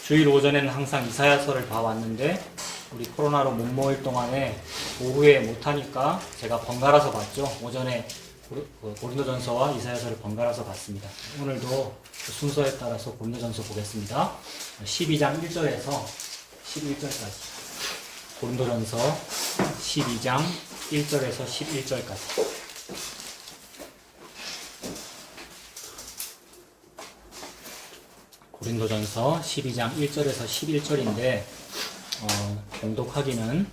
주일 오전에는 항상 이사야서를 봐왔는데 우리 코로나로 못 모일 동안에 오후에 못하니까 제가 번갈아서 봤죠. 오전에 고린도전서와 이사야서를 번갈아서 봤습니다. 오늘도 그 순서에 따라서 고린도전서 보겠습니다. 12장 1절에서 11절까지. 고린도전서 12장 1절에서 11절까지. 고린도전서 12장 1절에서 11절인데 봉독하기는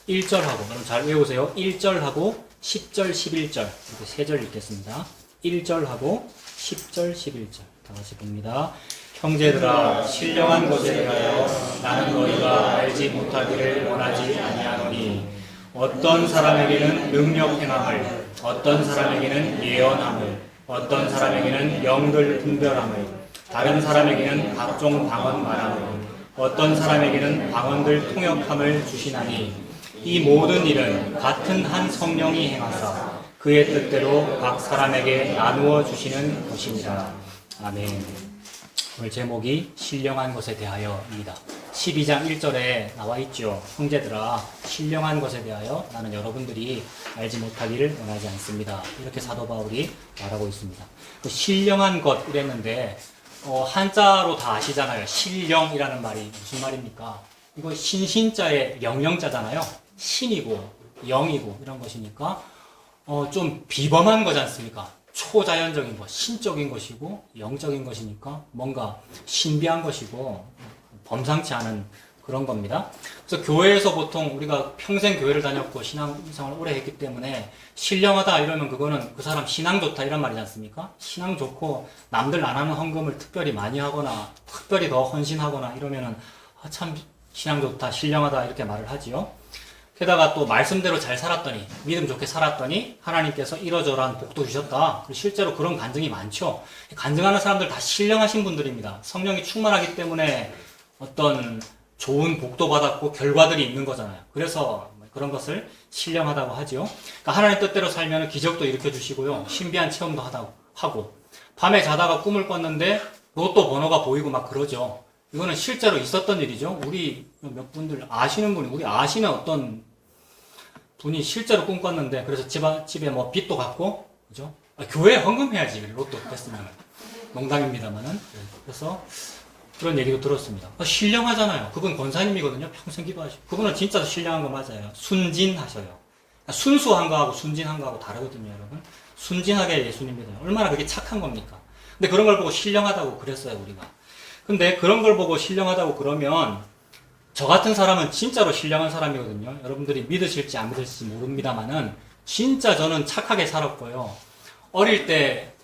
1절하고, 여러분 잘 외우세요. 1절하고 10절, 11절 이렇게 세 절 읽겠습니다. 1절하고 10절, 11절 다 같이 봅니다. 형제들아, 신령한 것에 대하여 나는 너희가 알지 못하기를 원하지 아니하노니 어떤 사람에게는 능력 행함을, 어떤 사람에게는 예언함을, 어떤 사람에게는 영들 분별함을, 다른 사람에게는 각종 방언 말함을, 어떤 사람에게는 방언들 통역함을 주시나니 이 모든 일은 같은 한 성령이 행하사 그의 뜻대로 각 사람에게 나누어 주시는 것입니다. 아멘. 오늘 제목이 신령한 것에 대하여입니다. 12장 1절에 나와 있죠. 형제들아, 신령한 것에 대하여 나는 여러분들이 알지 못하기를 원하지 않습니다. 이렇게 사도 바울이 말하고 있습니다. 그 신령한 것 이랬는데 한자로 다 아시잖아요. 신령이라는 말이 무슨 말입니까? 이거 신신자의 영영자잖아요. 신이고 영이고 이런 것이니까 좀 비범한 거지 않습니까? 초자연적인 것, 신적인 것이고 영적인 것이니까 뭔가 신비한 것이고 범상치 않은 그런 겁니다. 그래서 교회에서 보통 우리가 평생 교회를 다녔고 신앙생활을 오래 했기 때문에 신령하다 이러면 그거는 그 사람 신앙 좋다 이런 말이지 않습니까? 신앙 좋고 남들 안 하는 헌금을 특별히 많이 하거나 특별히 더 헌신하거나 이러면은 참 신앙 좋다, 신령하다 이렇게 말을 하지요. 게다가 또 말씀대로 잘 살았더니, 믿음 좋게 살았더니 하나님께서 이러저러한 복도 주셨다. 실제로 그런 간증이 많죠. 간증하는 사람들 다 신령하신 분들입니다. 성령이 충만하기 때문에 어떤 좋은 복도 받았고 결과들이 있는 거잖아요. 그래서 그런 것을 신령하다고 하죠. 그러니까 하나님 뜻대로 살면 기적도 일으켜주시고요. 신비한 체험도 하고, 밤에 자다가 꿈을 꿨는데 로또 번호가 보이고 막 그러죠. 이거는 실제로 있었던 일이죠. 우리 몇 분들 아시는 분이, 우리 아시는 어떤 분이 실제로 꿈 꿨는데, 그래서 집에 뭐 빚도 갚고, 그죠? 교회에 헌금해야지, 로또 됐으면. 농담입니다만은. 그래서 그런 얘기도 들었습니다. 신령하잖아요. 그분 권사님이거든요. 평생 기도하시고. 그분은 진짜 신령한 거 맞아요. 순진하셔요. 순수한 거하고 순진한 거하고 다르거든요, 여러분. 순진하게 예수님이거든요. 얼마나 그게 착한 겁니까? 근데 그런 걸 보고 신령하다고 그랬어요, 우리가. 근데 그런 걸 보고 신령하다고 그러면 저 같은 사람은 진짜로 신령한 사람이거든요. 여러분들이 믿으실지 안 믿으실지 모릅니다만은 진짜 저는 착하게 살았고요. 어릴 때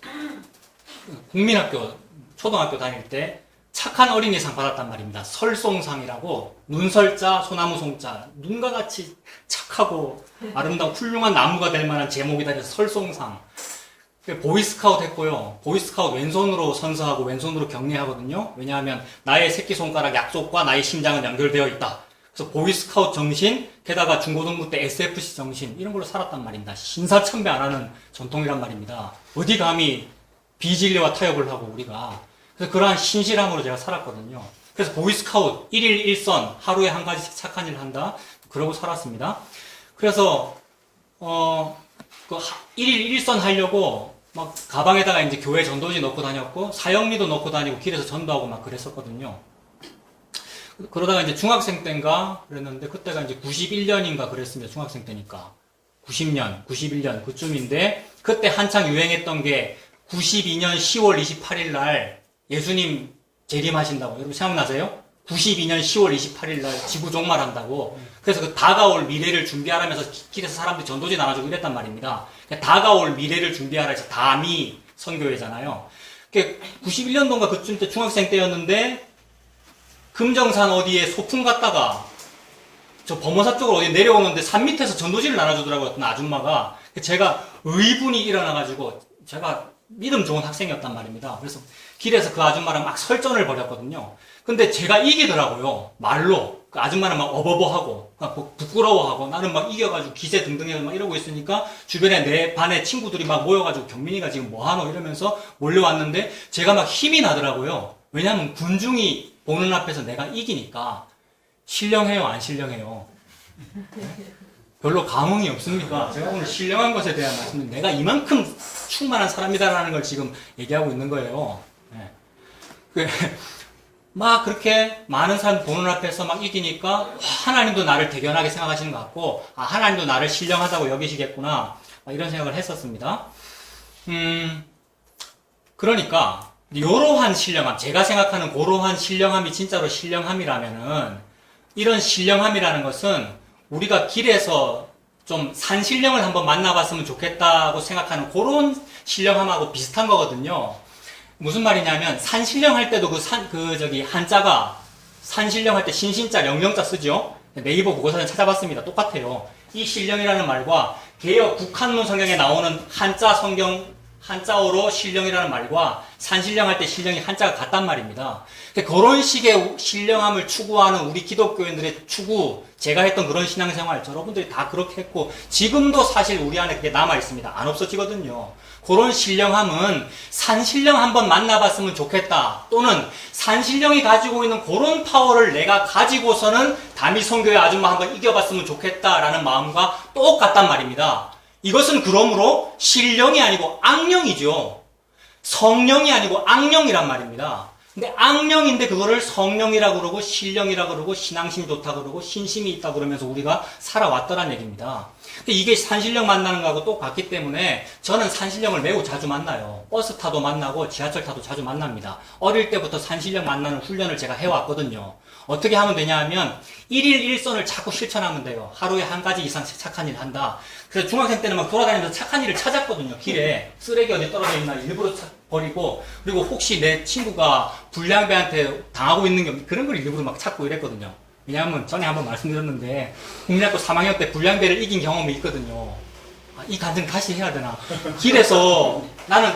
국민학교, 초등학교 다닐 때 착한 어린이상 받았단 말입니다. 설송상이라고, 눈설자, 소나무 송자, 눈과 같이 착하고 아름다운 훌륭한 나무가 될 만한 제목이 달려서 설송상. 보이스카우트 했고요. 보이스카우트 왼손으로 선서하고 왼손으로 격려하거든요. 왜냐하면 나의 새끼손가락 약속과 나의 심장은 연결되어 있다. 그래서 보이스카우트 정신, 게다가 중고등부 때 SFC 정신, 이런 걸로 살았단 말입니다. 신사참배 안 하는 전통이란 말입니다. 어디 감히 비진리와 타협을 하고 우리가. 그래서 그러한 신실함으로 제가 살았거든요. 그래서 보이스카우트 1일 1선, 하루에 한 가지씩 착한 일을 한다. 그러고 살았습니다. 그래서 1일 1선 하려고 막 가방에다가 이제 교회 전도지 넣고 다녔고 사형리도 넣고 다니고 길에서 전도하고 막 그랬었거든요. 그러다가 이제 중학생 때인가 그랬는데, 그때가 이제 91년인가 그랬습니다. 중학생 때니까 90년, 91년 그쯤인데, 그때 한창 유행했던 게 92년 10월 28일 날 예수님 재림하신다고. 여러분 생각나세요? 92년 10월 28일 날 지구 종말한다고. 그래서 그 다가올 미래를 준비하라면서 길에서 사람들이 전도지 나눠주고 이랬단 말입니다. 다가올 미래를 준비하라 해서 다미 선교회잖아요. 91년도인가 그쯤 때 중학생 때였는데, 금정산 어디에 소풍 갔다가 저 범어사 쪽으로 어디 내려오는데 산 밑에서 전도지를 나눠주더라고요. 어떤 아줌마가. 제가 의분이 일어나가지고, 제가 믿음 좋은 학생이었단 말입니다. 그래서 길에서 그 아줌마랑 막 설전을 벌였거든요. 근데 제가 이기더라고요. 말로. 그 아줌마는 막 어버버하고, 막 부끄러워하고, 나는 막 이겨가지고 기세 등등해서 막 이러고 있으니까, 주변에 내 반의 친구들이 막 모여가지고, 경민이가 지금 뭐하노? 이러면서 몰려왔는데, 제가 막 힘이 나더라고요. 왜냐하면 군중이 보는 앞에서 내가 이기니까 신령해요, 안 신령해요? 별로 감흥이 없습니까? 제가 오늘 신령한 것에 대한 말씀은 내가 이만큼 충만한 사람이다라는 걸 지금 얘기하고 있는 거예요. 네. 막 그렇게 많은 사람 보는 앞에서 막 이기니까 하나님도 나를 대견하게 생각하시는 것 같고, 아, 하나님도 나를 신령하다고 여기시겠구나, 이런 생각을 했었습니다. 그러니까 이러한 신령함, 제가 생각하는 그러한 신령함이 진짜로 신령함이라면은, 이런 신령함이라는 것은 우리가 길에서 좀 산신령을 한번 만나봤으면 좋겠다고 생각하는 그런 신령함하고 비슷한 거거든요. 무슨 말이냐면, 산신령 할 때도 한자가, 산신령 할 때 신신자, 영영자 쓰죠? 네이버 국어사전 찾아봤습니다. 똑같아요. 이 신령이라는 말과 개역 국한문 성경에 나오는 한자어로 신령이라는 말과 산신령 할 때 신령이 한자가 같단 말입니다. 그런 식의 신령함을 추구하는 우리 기독교인들의 추구, 제가 했던 그런 신앙생활, 여러분들이 다 그렇게 했고, 지금도 사실 우리 안에 그게 남아있습니다. 안 없어지거든요. 그런 신령함은 산신령 한번 만나봤으면 좋겠다, 또는 산신령이 가지고 있는 그런 파워를 내가 가지고서는 다미성교회 아줌마 한번 이겨봤으면 좋겠다라는 마음과 똑같단 말입니다. 이것은 그러므로 신령이 아니고 악령이죠. 성령이 아니고 악령이란 말입니다. 근데 악령인데 그거를 성령이라고 그러고 신령이라고 그러고 신앙심 좋다고 그러고 신심이 있다고 그러면서 우리가 살아왔더란 얘기입니다. 근데 이게 산신령 만나는 거하고 똑같기 때문에 저는 산신령을 매우 자주 만나요. 버스 타도 만나고 지하철 타도 자주 만납니다. 어릴 때부터 산신령 만나는 훈련을 제가 해왔거든요. 어떻게 하면 되냐 하면 1일 1선을 자꾸 실천하면 돼요. 하루에 한 가지 이상 착한 일 한다. 그래서 중학생 때는 막 돌아다니면서 착한 일을 찾았거든요. 길에 쓰레기 어디 떨어져 있나 일부러 버리고, 그리고 혹시 내 친구가 불량배한테 당하고 있는 게 그런 걸 일부러 막 찾고 이랬거든요. 왜냐하면 전에 한번 말씀드렸는데 국민학교 3학년 때 불량배를 이긴 경험이 있거든요. 아, 이 간증 다시 해야 되나? 길에서 나는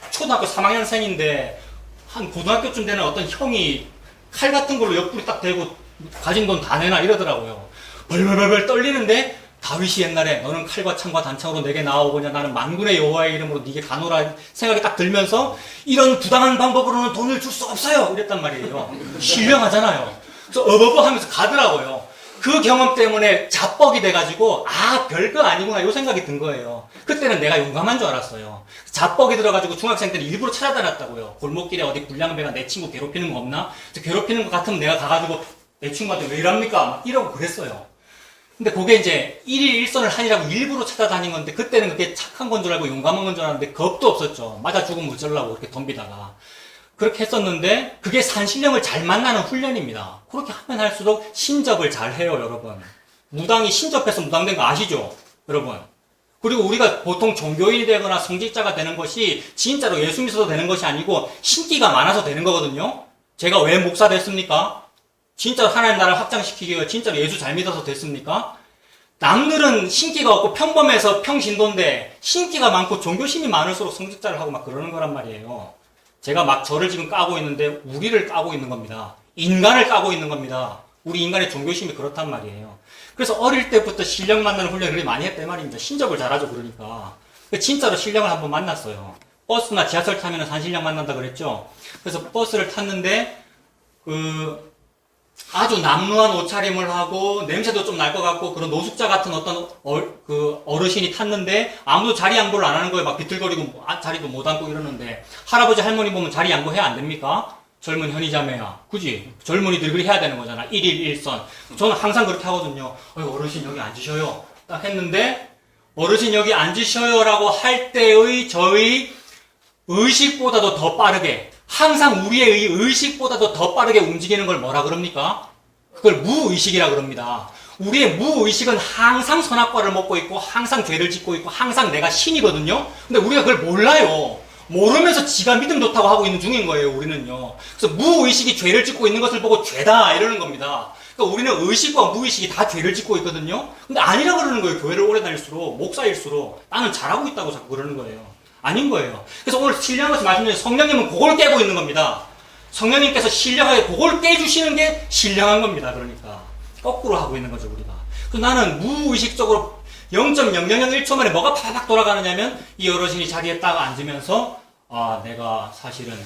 초등학교 3학년생인데 한 고등학교쯤 되는 어떤 형이 칼 같은 걸로 옆구리 딱 대고 가진 돈 다 내놔 이러더라고요. 벌벌벌 떨리는데, 다윗이 옛날에 너는 칼과 창과 단창으로 내게 나아오거냐, 나는 만군의 여호와의 이름으로 네게 가노라 생각이 딱 들면서, 이런 부당한 방법으로는 돈을 줄 수 없어요 이랬단 말이에요. 신령하잖아요. 그래서 어버버 하면서 가더라고요. 그 경험 때문에 자뻑이 돼가지고, 아, 별거 아니구나 이 생각이 든 거예요. 그때는 내가 용감한 줄 알았어요. 자뻑이 들어가지고 중학생 때는 일부러 찾아다녔다고요. 골목길에 어디 불량배가 내 친구 괴롭히는 거 없나? 괴롭히는 것 같으면 내가 가가지고 내 친구한테 왜 이럽니까? 막 이러고 그랬어요. 근데 그게 이제 1일 1선을 하니라고 일부러 찾아다닌 건데, 그때는 그게 착한 건 줄 알고 용감한 건 줄 알았는데 겁도 없었죠. 맞아 죽으면 어쩌려고 그렇게 덤비다가. 그렇게 했었는데, 그게 산신령을 잘 만나는 훈련입니다. 그렇게 하면 할수록 신접을 잘 해요, 여러분. 무당이 신접해서 무당된 거 아시죠? 여러분. 그리고 우리가 보통 종교인이 되거나 성직자가 되는 것이 진짜로 예수 믿어서 되는 것이 아니고 신기가 많아서 되는 거거든요. 제가 왜 목사 됐습니까? 진짜로 하나님 나라를 확장시키기 위해 진짜로 예수 잘 믿어서 됐습니까? 남들은 신기가 없고 평범해서 평신도인데 신기가 많고 종교심이 많을수록 성직자를 하고 막 그러는 거란 말이에요. 제가 막 저를 지금 까고 있는데 우리를 까고 있는 겁니다. 인간을 까고 있는 겁니다. 우리 인간의 종교심이 그렇단 말이에요. 그래서 어릴 때부터 신령 만나는 훈련을 그렇게 많이 했단 말입니다. 신접을 잘하죠, 그러니까. 진짜로 신령을 한번 만났어요. 버스나 지하철 타면 산신령 만난다 그랬죠. 그래서 버스를 탔는데 아주 남루한 옷차림을 하고 냄새도 좀 날 것 같고 그런 노숙자 같은 어떤 어르신이 탔는데 아무도 자리 양보를 안 하는 거예요. 막 비틀거리고 자리도 못 앉고 이러는데, 할아버지 할머니 보면 자리 양보해야 안 됩니까? 젊은 현이자매야, 그지? 젊은이들이 그렇게 해야 되는 거잖아. 1일 1선. 저는 항상 그렇게 하거든요. 어르신 여기 앉으셔요. 딱 했는데, 어르신 여기 앉으셔요라고 할 때의 저의 의식보다도 더 빠르게, 항상 우리의 의식보다도 더 빠르게 움직이는 걸 뭐라 그럽니까? 그걸 무의식이라 그럽니다. 우리의 무의식은 항상 선악과를 먹고 있고 항상 죄를 짓고 있고 항상 내가 신이거든요. 근데 우리가 그걸 몰라요. 모르면서 지가 믿음 좋다고 하고 있는 중인 거예요, 우리는요. 그래서 무의식이 죄를 짓고 있는 것을 보고 죄다 이러는 겁니다. 그러니까 우리는 의식과 무의식이 다 죄를 짓고 있거든요. 근데 아니라 그러는 거예요. 교회를 오래 다닐수록, 목사일수록 나는 잘하고 있다고 자꾸 그러는 거예요. 아닌 거예요. 그래서 오늘 신령하게 말씀드린 성령님은 그걸 깨고 있는 겁니다. 성령님께서 신령하게 그걸 깨주시는 게 신령한 겁니다. 그러니까 거꾸로 하고 있는 거죠, 우리가. 그래서 나는 무의식적으로 0.0001초 만에 뭐가 파박 돌아가느냐면, 이 어르신이 자리에 딱 앉으면서, 아, 내가 사실은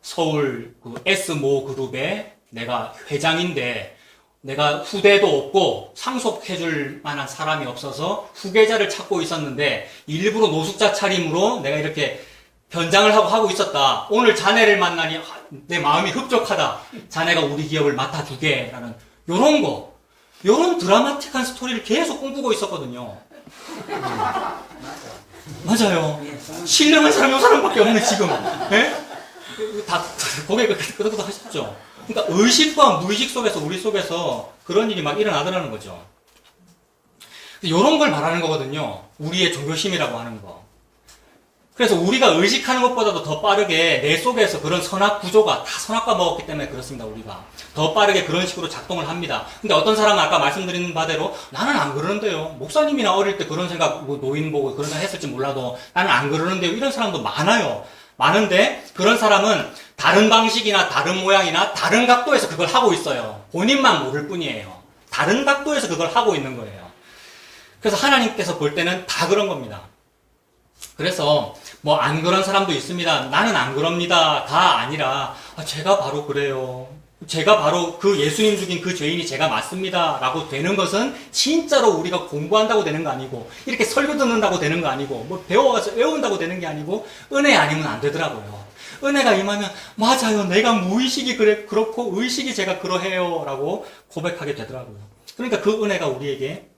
서울 그 S모 그룹의 내가 회장인데 내가 후대도 없고 상속해줄 만한 사람이 없어서 후계자를 찾고 있었는데 일부러 노숙자 차림으로 내가 이렇게 변장을 하고 있었다. 오늘 자네를 만나니 내 마음이 흡족하다. 자네가 우리 기업을 맡아주게. 라는 요런 드라마틱한 스토리를 계속 꿈꾸고 있었거든요. 맞아요. 신령한 사람이 요 사람밖에 없네, 지금. 예? 다 고개 끄덕끄덕 하셨죠? 그러니까 의식과 무의식 속에서 우리 속에서 그런 일이 막 일어나더라는 거죠. 이런 걸 말하는 거거든요. 우리의 종교심이라고 하는 거. 그래서 우리가 의식하는 것보다도 더 빠르게 내 속에서 그런 선악 구조가 다 선악과 먹었기 때문에 그렇습니다. 우리가 더 빠르게 그런 식으로 작동을 합니다. 근데 어떤 사람은 아까 말씀드린 바대로 나는 안 그러는데요. 목사님이나 어릴 때 그런 생각, 뭐 노인 보고 그런 생각 했을지 몰라도 나는 안 그러는데요. 이런 사람도 많아요. 많은데 그런 사람은 다른 방식이나 다른 모양이나 다른 각도에서 그걸 하고 있어요. 본인만 모를 뿐이에요. 다른 각도에서 그걸 하고 있는 거예요. 그래서 하나님께서 볼 때는 다 그런 겁니다. 그래서 뭐 안 그런 사람도 있습니다. 나는 안 그럽니다. 다 아니라 제가 바로 그래요. 제가 바로 그 예수님 죽인 그 죄인이 제가 맞습니다. 라고 되는 것은 진짜로 우리가 공부한다고 되는 거 아니고 이렇게 설교 듣는다고 되는 거 아니고 뭐 배워가서 외운다고 되는 게 아니고 은혜 아니면 안 되더라고요. 은혜가 임하면 맞아요. 내가 무의식이 그렇고 의식이 제가 그러해요. 라고 고백하게 되더라고요. 그러니까 그 은혜가 우리에게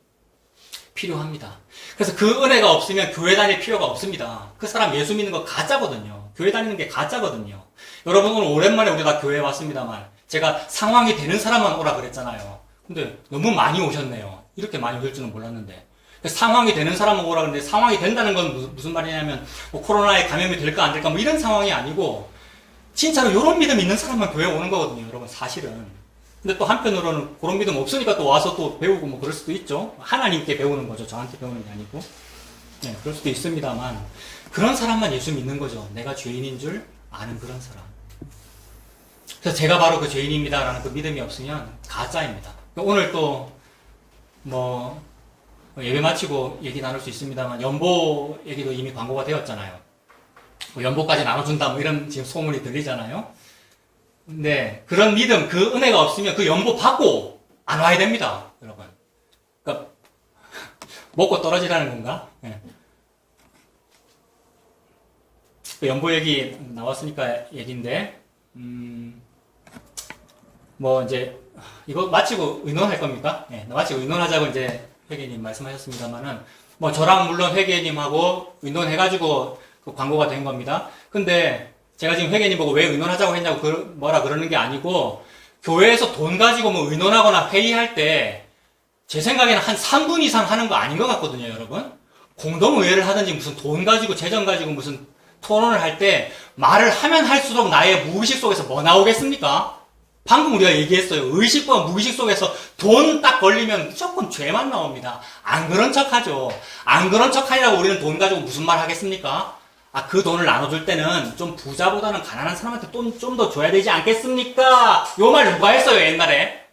필요합니다. 그래서 그 은혜가 없으면 교회 다닐 필요가 없습니다. 그 사람 예수 믿는 거 가짜거든요. 교회 다니는 게 가짜거든요. 여러분 오늘 오랜만에 우리 다 교회에 왔습니다만 제가 상황이 되는 사람만 오라 그랬잖아요. 근데 너무 많이 오셨네요. 이렇게 많이 오실 줄은 몰랐는데. 상황이 되는 사람만 오라 그랬는데 상황이 된다는 건 무슨 말이냐면 뭐 코로나에 감염이 될까 안 될까 뭐 이런 상황이 아니고 진짜로 이런 믿음 있는 사람만 교회에 오는 거거든요. 여러분 사실은. 근데 또 한편으로는 그런 믿음 없으니까 또 와서 또 배우고 뭐 그럴 수도 있죠. 하나님께 배우는 거죠. 저한테 배우는 게 아니고. 네, 그럴 수도 있습니다만 그런 사람만 예수 믿는 거죠. 내가 죄인인 줄 아는 그런 사람. 그래서 제가 바로 그 죄인입니다 라는 그 믿음이 없으면 가짜입니다. 오늘 또 뭐 예배 마치고 얘기 나눌 수 있습니다만 연보 얘기도 이미 광고가 되었잖아요. 뭐 연보까지 나눠준다 뭐 이런 지금 소문이 들리잖아요. 근데 그런 믿음, 그 은혜가 없으면 그 연보 받고 안 와야 됩니다. 여러분. 그러니까 먹고 떨어지라는 건가? 네. 그 연보 얘기 나왔으니까 얘기인데 뭐 이제 이거 마치고 의논할 겁니까? 네, 마치고 의논하자고 이제 회계님 말씀하셨습니다만은 뭐 저랑 물론 회계님하고 의논해가지고 그 광고가 된 겁니다. 근데 제가 지금 회계님 보고 왜 의논하자고 했냐고 뭐라 그러는 게 아니고 교회에서 돈 가지고 뭐 의논하거나 회의할 때 제 생각에는 한 3분 이상 하는 거 아닌 것 같거든요, 여러분. 공동의회를 하든지 무슨 돈 가지고 재정 가지고 무슨 토론을 할 때 말을 하면 할수록 나의 무의식 속에서 뭐 나오겠습니까? 방금 우리가 얘기했어요. 의식과 무의식 속에서 돈 딱 걸리면 무조건 죄만 나옵니다. 안 그런 척 하죠. 안 그런 척 하려고 우리는 돈 가지고 무슨 말 하겠습니까? 그 돈을 나눠줄 때는 좀 부자보다는 가난한 사람한테 돈 좀 더 줘야 되지 않겠습니까? 요 말 누가 했어요, 옛날에?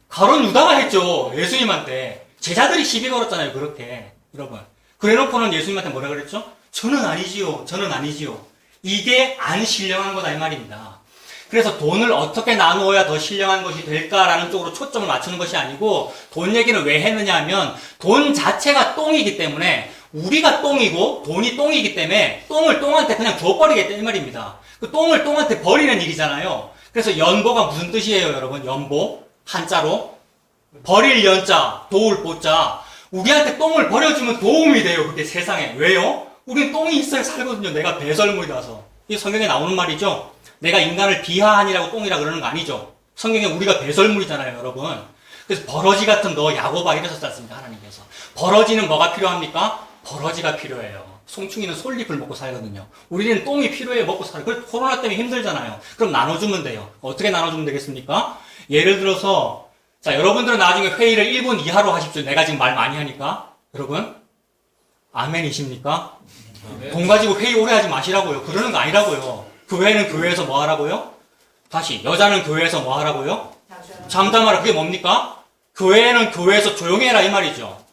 가론 유다가 했죠. 예수님한테. 제자들이 시비 걸었잖아요, 그렇게. 여러분. 그래놓고는 예수님한테 뭐라 그랬죠? 저는 아니지요. 저는 아니지요. 이게 안 신령한 거다, 이 말입니다. 그래서 돈을 어떻게 나누어야 더 신령한 것이 될까라는 쪽으로 초점을 맞추는 것이 아니고 돈 얘기는 왜 했느냐 하면 돈 자체가 똥이기 때문에 우리가 똥이고 돈이 똥이기 때문에 똥을 똥한테 그냥 줘버리겠다 이 말입니다. 그 똥을 똥한테 버리는 일이잖아요. 그래서 연보가 무슨 뜻이에요, 여러분? 연보 한자로 버릴 연자, 도울 보자. 우리한테 똥을 버려주면 도움이 돼요. 그게 세상에. 왜요? 우리는 똥이 있어야 살거든요. 내가 배설물이라서. 이게 성경에 나오는 말이죠. 내가 인간을 비하하니라고 똥이라 그러는 거 아니죠. 성경에 우리가 배설물이잖아요, 여러분. 그래서 버러지 같은 너 야고바 이러셨지 않습니까, 하나님께서. 버러지는 뭐가 필요합니까? 버러지가 필요해요. 송충이는 솔잎을 먹고 살거든요. 우리는 똥이 필요해 먹고 살아요. 그래서 코로나 때문에 힘들잖아요. 그럼 나눠주면 돼요. 어떻게 나눠주면 되겠습니까? 예를 들어서 자 여러분들은 나중에 회의를 1분 이하로 하십시오. 내가 지금 말 많이 하니까. 여러분 아멘이십니까? 네. 돈 가지고 회의 오래 하지 마시라고요. 그러는 거 아니라고요. 교회는 교회에서 뭐 하라고요? 다시 여자는 교회에서 뭐 하라고요? 잠잠하라. 그게 뭡니까? 교회는 교회에서 조용히 해라 이 말이죠.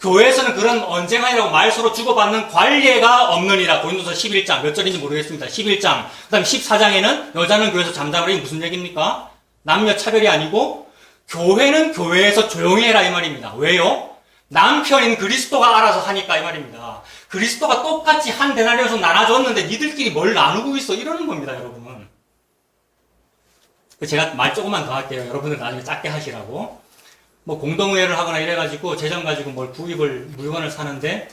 교회에서는 그런 언쟁하이라고 말서로 주고받는 관례가 없느니라. 고린도서 11장 몇 절인지 모르겠습니다. 11장 그 다음에 14장에는 여자는 교회에서 잠잠하라. 이게 무슨 얘기입니까? 남녀 차별이 아니고 교회는 교회에서 조용히 해라 이 말입니다. 왜요? 남편인 그리스도가 알아서 하니까 이 말입니다. 그리스도가 똑같이 한 데나리온에서 나눠줬는데 니들끼리 뭘 나누고 있어 이러는 겁니다. 여러분. 제가 말 조금만 더 할게요. 여러분들 나중에 짧게 하시라고. 뭐 공동의회를 하거나 이래가지고 재정 가지고 뭘 물건을 사는데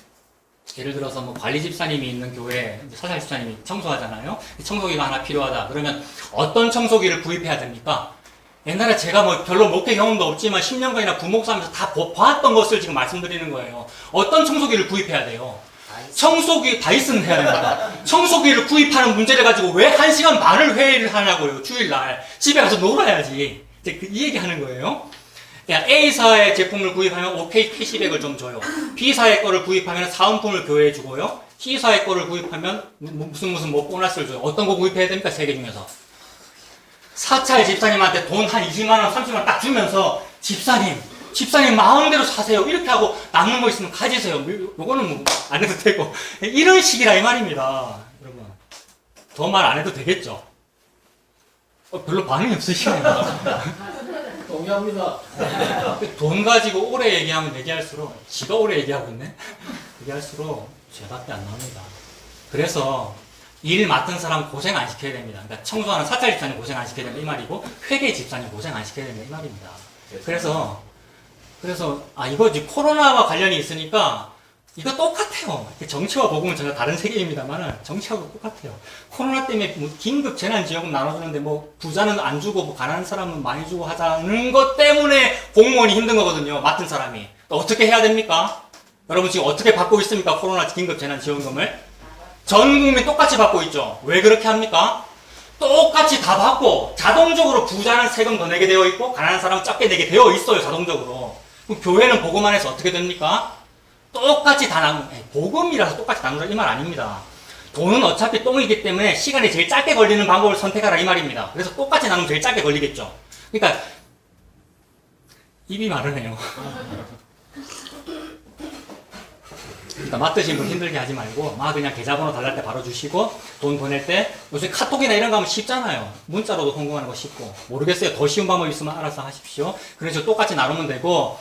예를 들어서 뭐 관리 집사님이 있는 교회 사찰 집사님이 청소하잖아요. 청소기가 하나 필요하다. 그러면 어떤 청소기를 구입해야 됩니까? 옛날에 제가 뭐 별로 목회 경험도 없지만 10년간이나 부목사하면서 다 봐왔던 것을 지금 말씀드리는 거예요. 어떤 청소기를 구입해야 돼요? 청소기 다이슨 해야 됩니다. 청소기를 구입하는 문제를 가지고 왜 1시간 반을 회의를 하냐고요. 주일날 집에 가서 놀아야지. 이제 이 얘기 하는 거예요. A사의 제품을 구입하면 OK 캐시백을 좀 줘요. B사의 거를 구입하면 사은품을 교회에 주고요. C사의 거를 구입하면 무슨 뭐 보너스를 줘요. 어떤 거 구입해야 됩니까? 세 개 중에서. 사찰 집사님한테 돈 한 20만원, 30만원 딱 주면서 집사님 마음대로 사세요. 이렇게 하고 남는 거 있으면 가지세요. 요거는 뭐 안 해도 되고. 이런 식이라 이 말입니다. 여러분. 더 말 안 해도 되겠죠? 별로 반응이 없으시네요. 동의합니다. 돈 가지고 오래 얘기하면 얘기할수록 지가 오래 얘기하고 있네? 얘기할수록 죄밖에 안 나옵니다. 그래서 일 맡은 사람 고생 안 시켜야 됩니다. 그러니까 청소하는 사찰 집사님 고생 안 시켜야 된다 이 말이고 회계 집사님 고생 안 시켜야 된다 이 말입니다. 그래서 이거 이제 코로나와 관련이 있으니까 이거 똑같아요. 정치와 복음은 전혀 다른 세계입니다만 정치하고 똑같아요. 코로나 때문에 뭐 긴급 재난지원금 나눠주는데 뭐 부자는 안 주고 뭐 가난한 사람은 많이 주고 하자는 것 때문에 공무원이 힘든 거거든요. 맡은 사람이. 또 어떻게 해야 됩니까? 여러분 지금 어떻게 받고 있습니까? 코로나 긴급 재난지원금을. 전 국민 똑같이 받고 있죠. 왜 그렇게 합니까? 똑같이 다 받고 자동적으로 부자는 세금 더 내게 되어 있고 가난한 사람은 적게 내게 되어 있어요. 자동적으로. 그럼 교회는 복음 안에서 어떻게 됩니까? 똑같이 다 복음이라서 똑같이 나누라 이 말 아닙니다. 돈은 어차피 똥이기 때문에 시간이 제일 짧게 걸리는 방법을 선택하라 이 말입니다. 그래서 똑같이 나누면 제일 짧게 걸리겠죠. 그러니까 입이 마르네요. 그러니까 맡으신 분 힘들게 하지 말고 그냥 계좌번호 달랄 때 바로 주시고 돈 보낼 때 요새 카톡이나 이런 거 하면 쉽잖아요. 문자로도 성공하는 거 쉽고 모르겠어요. 더 쉬운 방법 있으면 알아서 하십시오. 그래서 똑같이 나누면 되고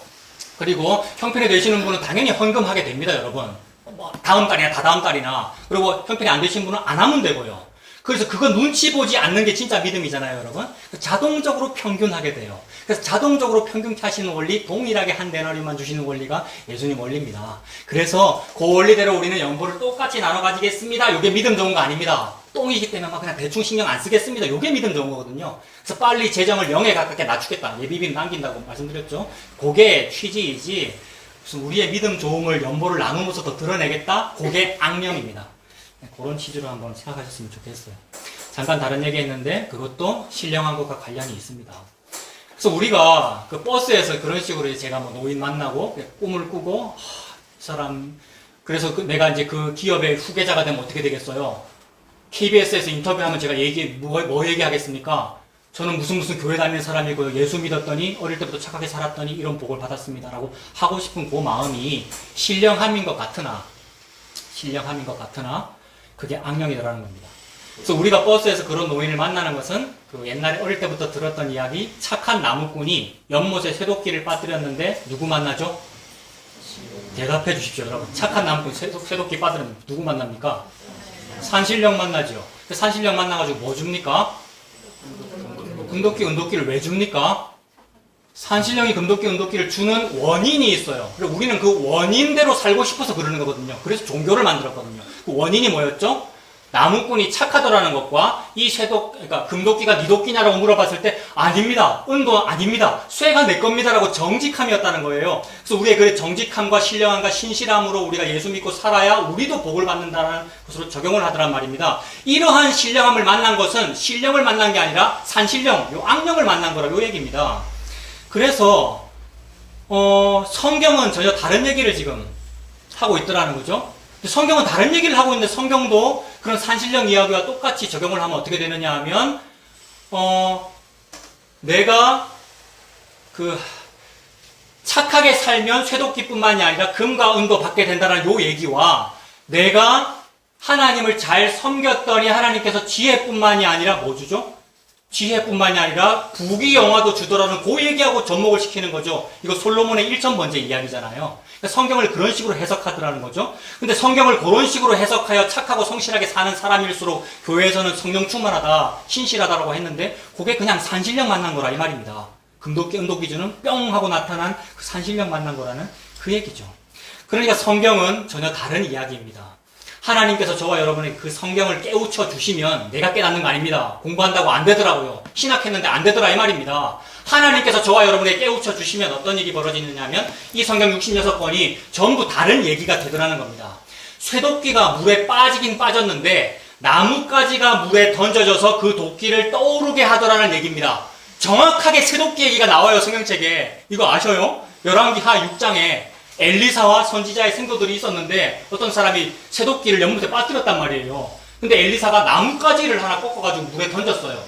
그리고 형편이 되시는 분은 당연히 헌금하게 됩니다, 여러분. 뭐 다음 달이나 다다음 달이나. 그리고 형편이 안 되신 분은 안 하면 되고요. 그래서 그거 눈치 보지 않는 게 진짜 믿음이잖아요, 여러분. 자동적으로 평균하게 돼요. 그래서 자동적으로 평균케 하시는 원리, 동일하게 한 데나리온만 주시는 원리가 예수님 원리입니다. 그래서 그 원리대로 우리는 연보를 똑같이 나눠 가지겠습니다. 이게 믿음 좋은 거 아닙니다. 똥이기 때문에 그냥 대충 신경 안 쓰겠습니다. 이게 믿음 좋은 거거든요. 그래서 빨리 재정을 0에 가깝게 낮추겠다. 예비비는 남긴다고 말씀드렸죠. 그게 취지이지 무슨 우리의 믿음 좋음을 연보를 나누면서 더 드러내겠다? 그게 악령입니다. 그런 취지로 한번 생각하셨으면 좋겠어요. 잠깐 다른 얘기 했는데 그것도 신령한 것과 관련이 있습니다. 그래서 우리가 그 버스에서 그런 식으로 제가 뭐 노인 만나고 꿈을 꾸고 이 사람 그래서 내가 이제 그 기업의 후계자가 되면 어떻게 되겠어요? KBS에서 인터뷰하면 제가 뭐 얘기하겠습니까? 저는 무슨 교회 다니는 사람이고요. 예수 믿었더니 어릴 때부터 착하게 살았더니 이런 복을 받았습니다. 라고 하고 싶은 그 마음이 신령함인 것 같으나 그게 악령이라는 겁니다. 그래서 우리가 버스에서 그런 노인을 만나는 것은 그 옛날에 어릴 때부터 들었던 이야기 착한 나무꾼이 연못에 쇠도끼를 빠뜨렸는데 누구 만나죠? 대답해 주십시오, 여러분. 착한 나무꾼 쇠도끼 빠뜨리면 누구 만납니까? 산신령 만나죠. 산신령 만나가지고 뭐 줍니까? 금도끼, 은도끼를 왜 줍니까? 산신령이 금도끼, 은도끼를 주는 원인이 있어요. 그리고 우리는 그 원인대로 살고 싶어서 그러는 거거든요. 그래서 종교를 만들었거든요. 그 원인이 뭐였죠? 나무꾼이 착하더라는 것과 이 그러니까 금도끼가 네 도끼냐라고 물어봤을 때 아닙니다. 은도 아닙니다. 쇠가 내 겁니다라고 정직함이었다는 거예요. 그래서 우리의 그 정직함과 신령함과 신실함으로 우리가 예수 믿고 살아야 우리도 복을 받는다는 것으로 적용을 하더란 말입니다. 이러한 신령함을 만난 것은 신령을 만난 게 아니라 산신령, 요 악령을 만난 거라 요 얘기입니다. 그래서 성경은 전혀 다른 얘기를 지금 하고 있더라는 거죠. 성경은 다른 얘기를 하고 있는데 성경도 그런 산신령 이야기와 똑같이 적용을 하면 어떻게 되느냐 하면 내가 착하게 살면 쇠도끼뿐만이 아니라 금과 은도 받게 된다는 요 얘기와 내가 하나님을 잘 섬겼더니 하나님께서 지혜뿐만이 아니라 뭐 주죠? 지혜뿐만이 아니라 부귀영화도 주더라는 그 얘기하고 접목을 시키는 거죠. 이거 솔로몬의 1,000번째 이야기잖아요. 성경을 그런 식으로 해석하더라는 거죠. 근데 성경을 그런 식으로 해석하여 착하고 성실하게 사는 사람일수록 교회에서는 성령 충만하다, 신실하다라고 했는데 그게 그냥 산신령 만난 거라 이 말입니다. 금도끼, 은도끼주는 뿅 하고 나타난 그 산신령 만난 거라는 그 얘기죠. 그러니까 성경은 전혀 다른 이야기입니다. 하나님께서 저와 여러분의 그 성경을 깨우쳐 주시면 내가 깨닫는 거 아닙니다. 공부한다고 안 되더라고요. 신학했는데 안 되더라 이 말입니다. 하나님께서 저와 여러분에게 깨우쳐 주시면 어떤 일이 벌어지느냐 하면 이 성경 66권이 전부 다른 얘기가 되더라는 겁니다. 쇠도끼가 물에 빠지긴 빠졌는데 나뭇가지가 물에 던져져서 그 도끼를 떠오르게 하더라는 얘기입니다. 정확하게 쇠도끼 얘기가 나와요, 성경책에. 이거 아셔요? 열왕기하 6장에 엘리사와 선지자의 생도들이 있었는데 어떤 사람이 쇠도끼를 연못에 빠뜨렸단 말이에요. 근데 엘리사가 나뭇가지를 하나 꺾어가지고 물에 던졌어요.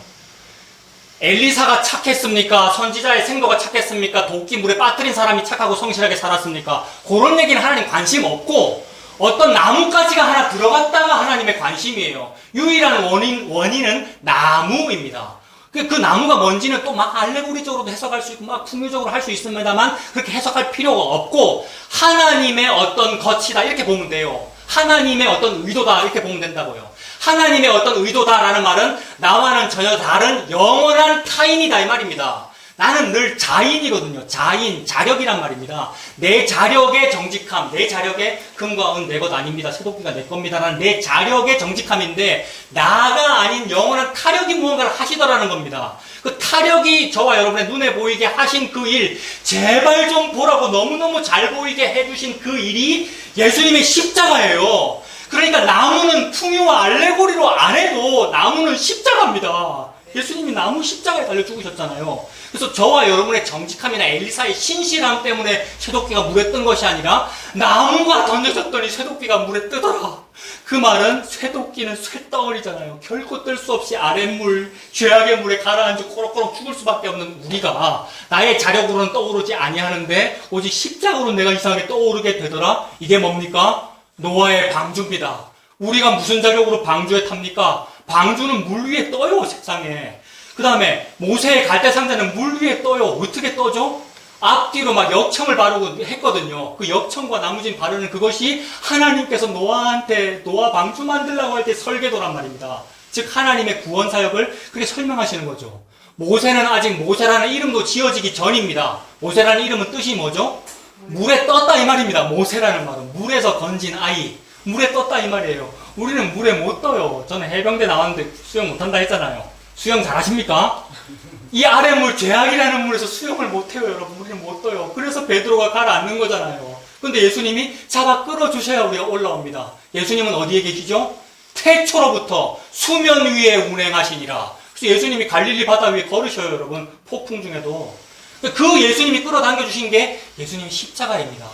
엘리사가 착했습니까? 선지자의 생도가 착했습니까? 도끼 물에 빠뜨린 사람이 착하고 성실하게 살았습니까? 그런 얘기는 하나님 관심 없고 어떤 나뭇가지가 하나 들어갔다가 하나님의 관심이에요. 유일한 원인은 나무입니다. 그 나무가 뭔지는 또 막 알레고리적으로도 해석할 수 있고 막 풍요적으로 할 수 있습니다만 그렇게 해석할 필요가 없고 하나님의 어떤 것이다 이렇게 보면 돼요. 하나님의 어떤 의도다 이렇게 보면 된다고요. 하나님의 어떤 의도다라는 말은 나와는 전혀 다른 영원한 타인이다 이 말입니다. 나는 늘 자인이거든요. 자인, 자력이란 말입니다. 내 자력의 정직함, 내 자력의 금과 은 내 것 아닙니다. 쇠도끼가 내 겁니다라는 내 자력의 정직함인데 나가 아닌 영원한 타력이 무언가를 하시더라는 겁니다. 그 타력이 저와 여러분의 눈에 보이게 하신 그 일, 제발 좀 보라고 너무너무 잘 보이게 해주신 그 일이 예수님의 십자가예요. 그러니까 나무는 풍요와 알레고리로 안 해도 나무는 십자가입니다. 예수님이 나무 십자가에 달려 죽으셨잖아요. 그래서 저와 여러분의 정직함이나 엘리사의 신실함 때문에 쇠도끼가 물에 뜬 것이 아니라 나무가 던져졌더니 쇠도끼가 물에 뜨더라. 그 말은 쇠도끼는 쇳덩어리잖아요. 결코 뜰 수 없이 아랫물, 죄악의 물에 가라앉아 꼬록꼬록 죽을 수밖에 없는 우리가 나의 자력으로는 떠오르지 아니하는데 오직 십자가로 내가 이상하게 떠오르게 되더라. 이게 뭡니까? 노아의 방주입니다. 우리가 무슨 자격으로 방주에 탑니까? 방주는 물 위에 떠요, 세상에. 그 다음에 모세의 갈대상자는 물 위에 떠요. 어떻게 떠죠? 앞뒤로 막 역청을 바르고 했거든요. 그 역청과 나무진 바르는 그것이 하나님께서 노아한테 노아 방주 만들라고 할 때 설계도란 말입니다. 즉 하나님의 구원 사역을 그렇게 설명하시는 거죠. 모세는 아직 모세라는 이름도 지어지기 전입니다. 모세라는 이름은 뜻이 뭐죠? 물에 떴다 이 말입니다. 모세라는 말은 물에서 건진 아이. 물에 떴다 이 말이에요. 우리는 물에 못 떠요. 저는 해병대 나왔는데 수영 못한다 했잖아요. 수영 잘하십니까? 이 아래물, 죄악이라는 물에서 수영을 못해요, 여러분. 우리는 못 떠요. 그래서 베드로가 가라앉는 거잖아요. 근데 예수님이 잡아 끌어주셔야 우리가 올라옵니다. 예수님은 어디에 계시죠? 태초로부터 수면 위에 운행하시니라. 그래서 예수님이 갈릴리 바다 위에 걸으셔요, 여러분. 폭풍 중에도. 그 예수님이 끌어당겨주신 게 예수님의 십자가입니다.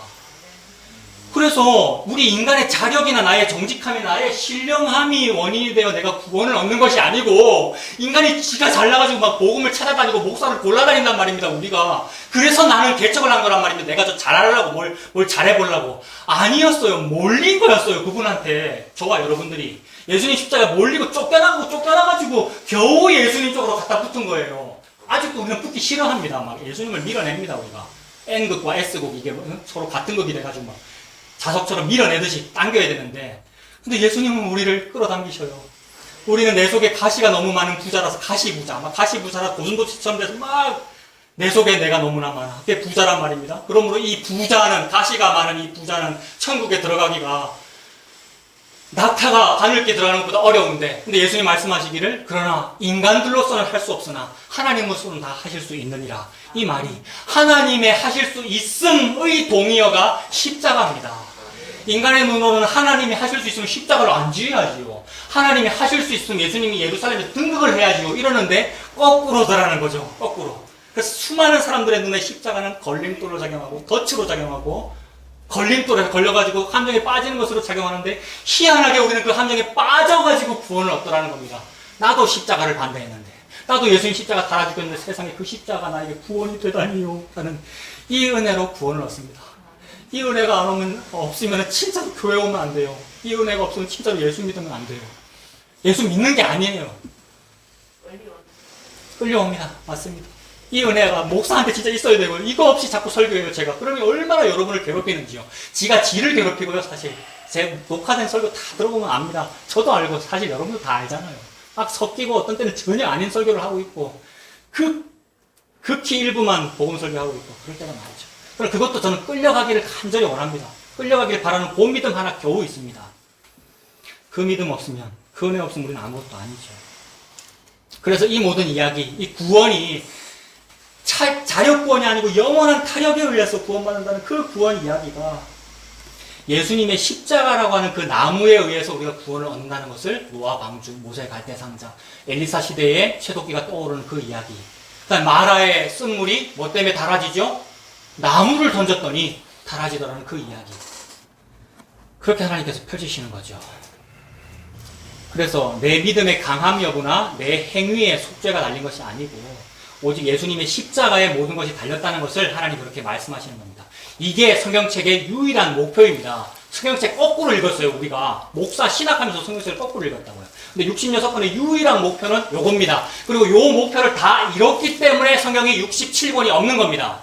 그래서 우리 인간의 자력이나 나의 정직함이나 나의 신령함이 원인이 되어 내가 구원을 얻는 것이 아니고 인간이 지가 잘나가지고 막 복음을 찾아다니고 목사를 골라다닌단 말입니다. 우리가. 그래서 나는 개척을 한 거란 말입니다. 내가 저 잘하려고 뭘 잘해보려고. 아니었어요. 몰린 거였어요. 그분한테. 저와 여러분들이. 예수님 십자가에 몰리고 쫓겨나가지고 겨우 예수님 쪽으로 갖다 붙은 거예요. 아직도 우리는 붙기 싫어합니다. 막 예수님을 밀어냅니다. 우리가. N극과 S극 이게 서로 같은 극이 돼가지고 막. 자석처럼 밀어내듯이 당겨야 되는데 근데 예수님은 우리를 끌어당기셔요. 우리는 내 속에 가시가 너무 많은 부자라서 가시부자 막 가시부자라 고슴도치처럼 돼서 막 내 속에 내가 너무나 많아. 그게 부자란 말입니다. 그러므로 이 부자는 가시가 많은 이 부자는 천국에 들어가기가 낙타가 바늘길 들어가는 것보다 어려운데 근데 예수님 말씀하시기를 그러나 인간들로서는 할 수 없으나 하나님으로서는 다 하실 수 있느니라. 이 말이 하나님의 하실 수 있음의 동의어가 십자가입니다. 인간의 눈으로는 하나님이 하실 수 있으면 십자가를 안 지어야지요. 하나님이 하실 수 있으면 예수님이 예루살렘에 등극을 해야지요. 이러는데 거꾸로더라는 거죠. 거꾸로. 그래서 수많은 사람들의 눈에 십자가는 걸림돌로 작용하고 덫으로 작용하고 걸림돌에 걸려가지고 함정에 빠지는 것으로 작용하는데 희한하게 우리는 그 함정에 빠져가지고 구원을 얻더라는 겁니다. 나도 십자가를 반대했는데 나도 예수님 십자가 달아 죽였는데 세상에 그 십자가 나에게 구원이 되다니요 하는 이 은혜로 구원을 얻습니다. 이 은혜가 없으면 진짜로 교회 오면 안 돼요. 이 은혜가 없으면 진짜로 예수 믿으면 안 돼요. 예수 믿는 게 아니에요. 끌려옵니다. 맞습니다. 이 은혜가 목사한테 진짜 있어야 되고요. 이거 없이 자꾸 설교해요, 제가. 그러면 얼마나 여러분을 괴롭히는지요. 지가 지를 괴롭히고요, 사실. 제 녹화된 설교 다 들어보면 압니다. 저도 알고, 사실 여러분도 다 알잖아요. 막 섞이고, 어떤 때는 전혀 아닌 설교를 하고 있고, 극히 일부만 복음 설교하고 있고, 그럴 때가 많죠. 그럼 그것도 저는 끌려가기를 간절히 원합니다. 끌려가기를 바라는 본 믿음 하나 겨우 있습니다. 그 믿음 없으면, 그 은혜 없으면 우리는 아무것도 아니죠. 그래서 이 모든 이야기, 이 구원이 자력 구원이 아니고 영원한 타력에 의해서 구원받는다는 그 구원 이야기가 예수님의 십자가라고 하는 그 나무에 의해서 우리가 구원을 얻는다는 것을 노아 방주, 모세 갈대상자, 엘리사 시대의 쇠도끼가 떠오르는 그 이야기. 그다음 마라의 쓴물이 뭐 때문에 달아지죠? 나무를 던졌더니 달아지더라는 그 이야기. 그렇게 하나님께서 펼치시는 거죠. 그래서 내 믿음의 강함 여부나 내 행위에 속죄가 달린 것이 아니고 오직 예수님의 십자가에 모든 것이 달렸다는 것을 하나님 그렇게 말씀하시는 겁니다. 이게 성경책의 유일한 목표입니다. 성경책 거꾸로 읽었어요, 우리가. 목사 신학하면서 성경책을 거꾸로 읽었다고요. 근데 66권의 유일한 목표는 요겁니다. 그리고 요 목표를 다 이뤘기 때문에 성경이 67권이 없는 겁니다.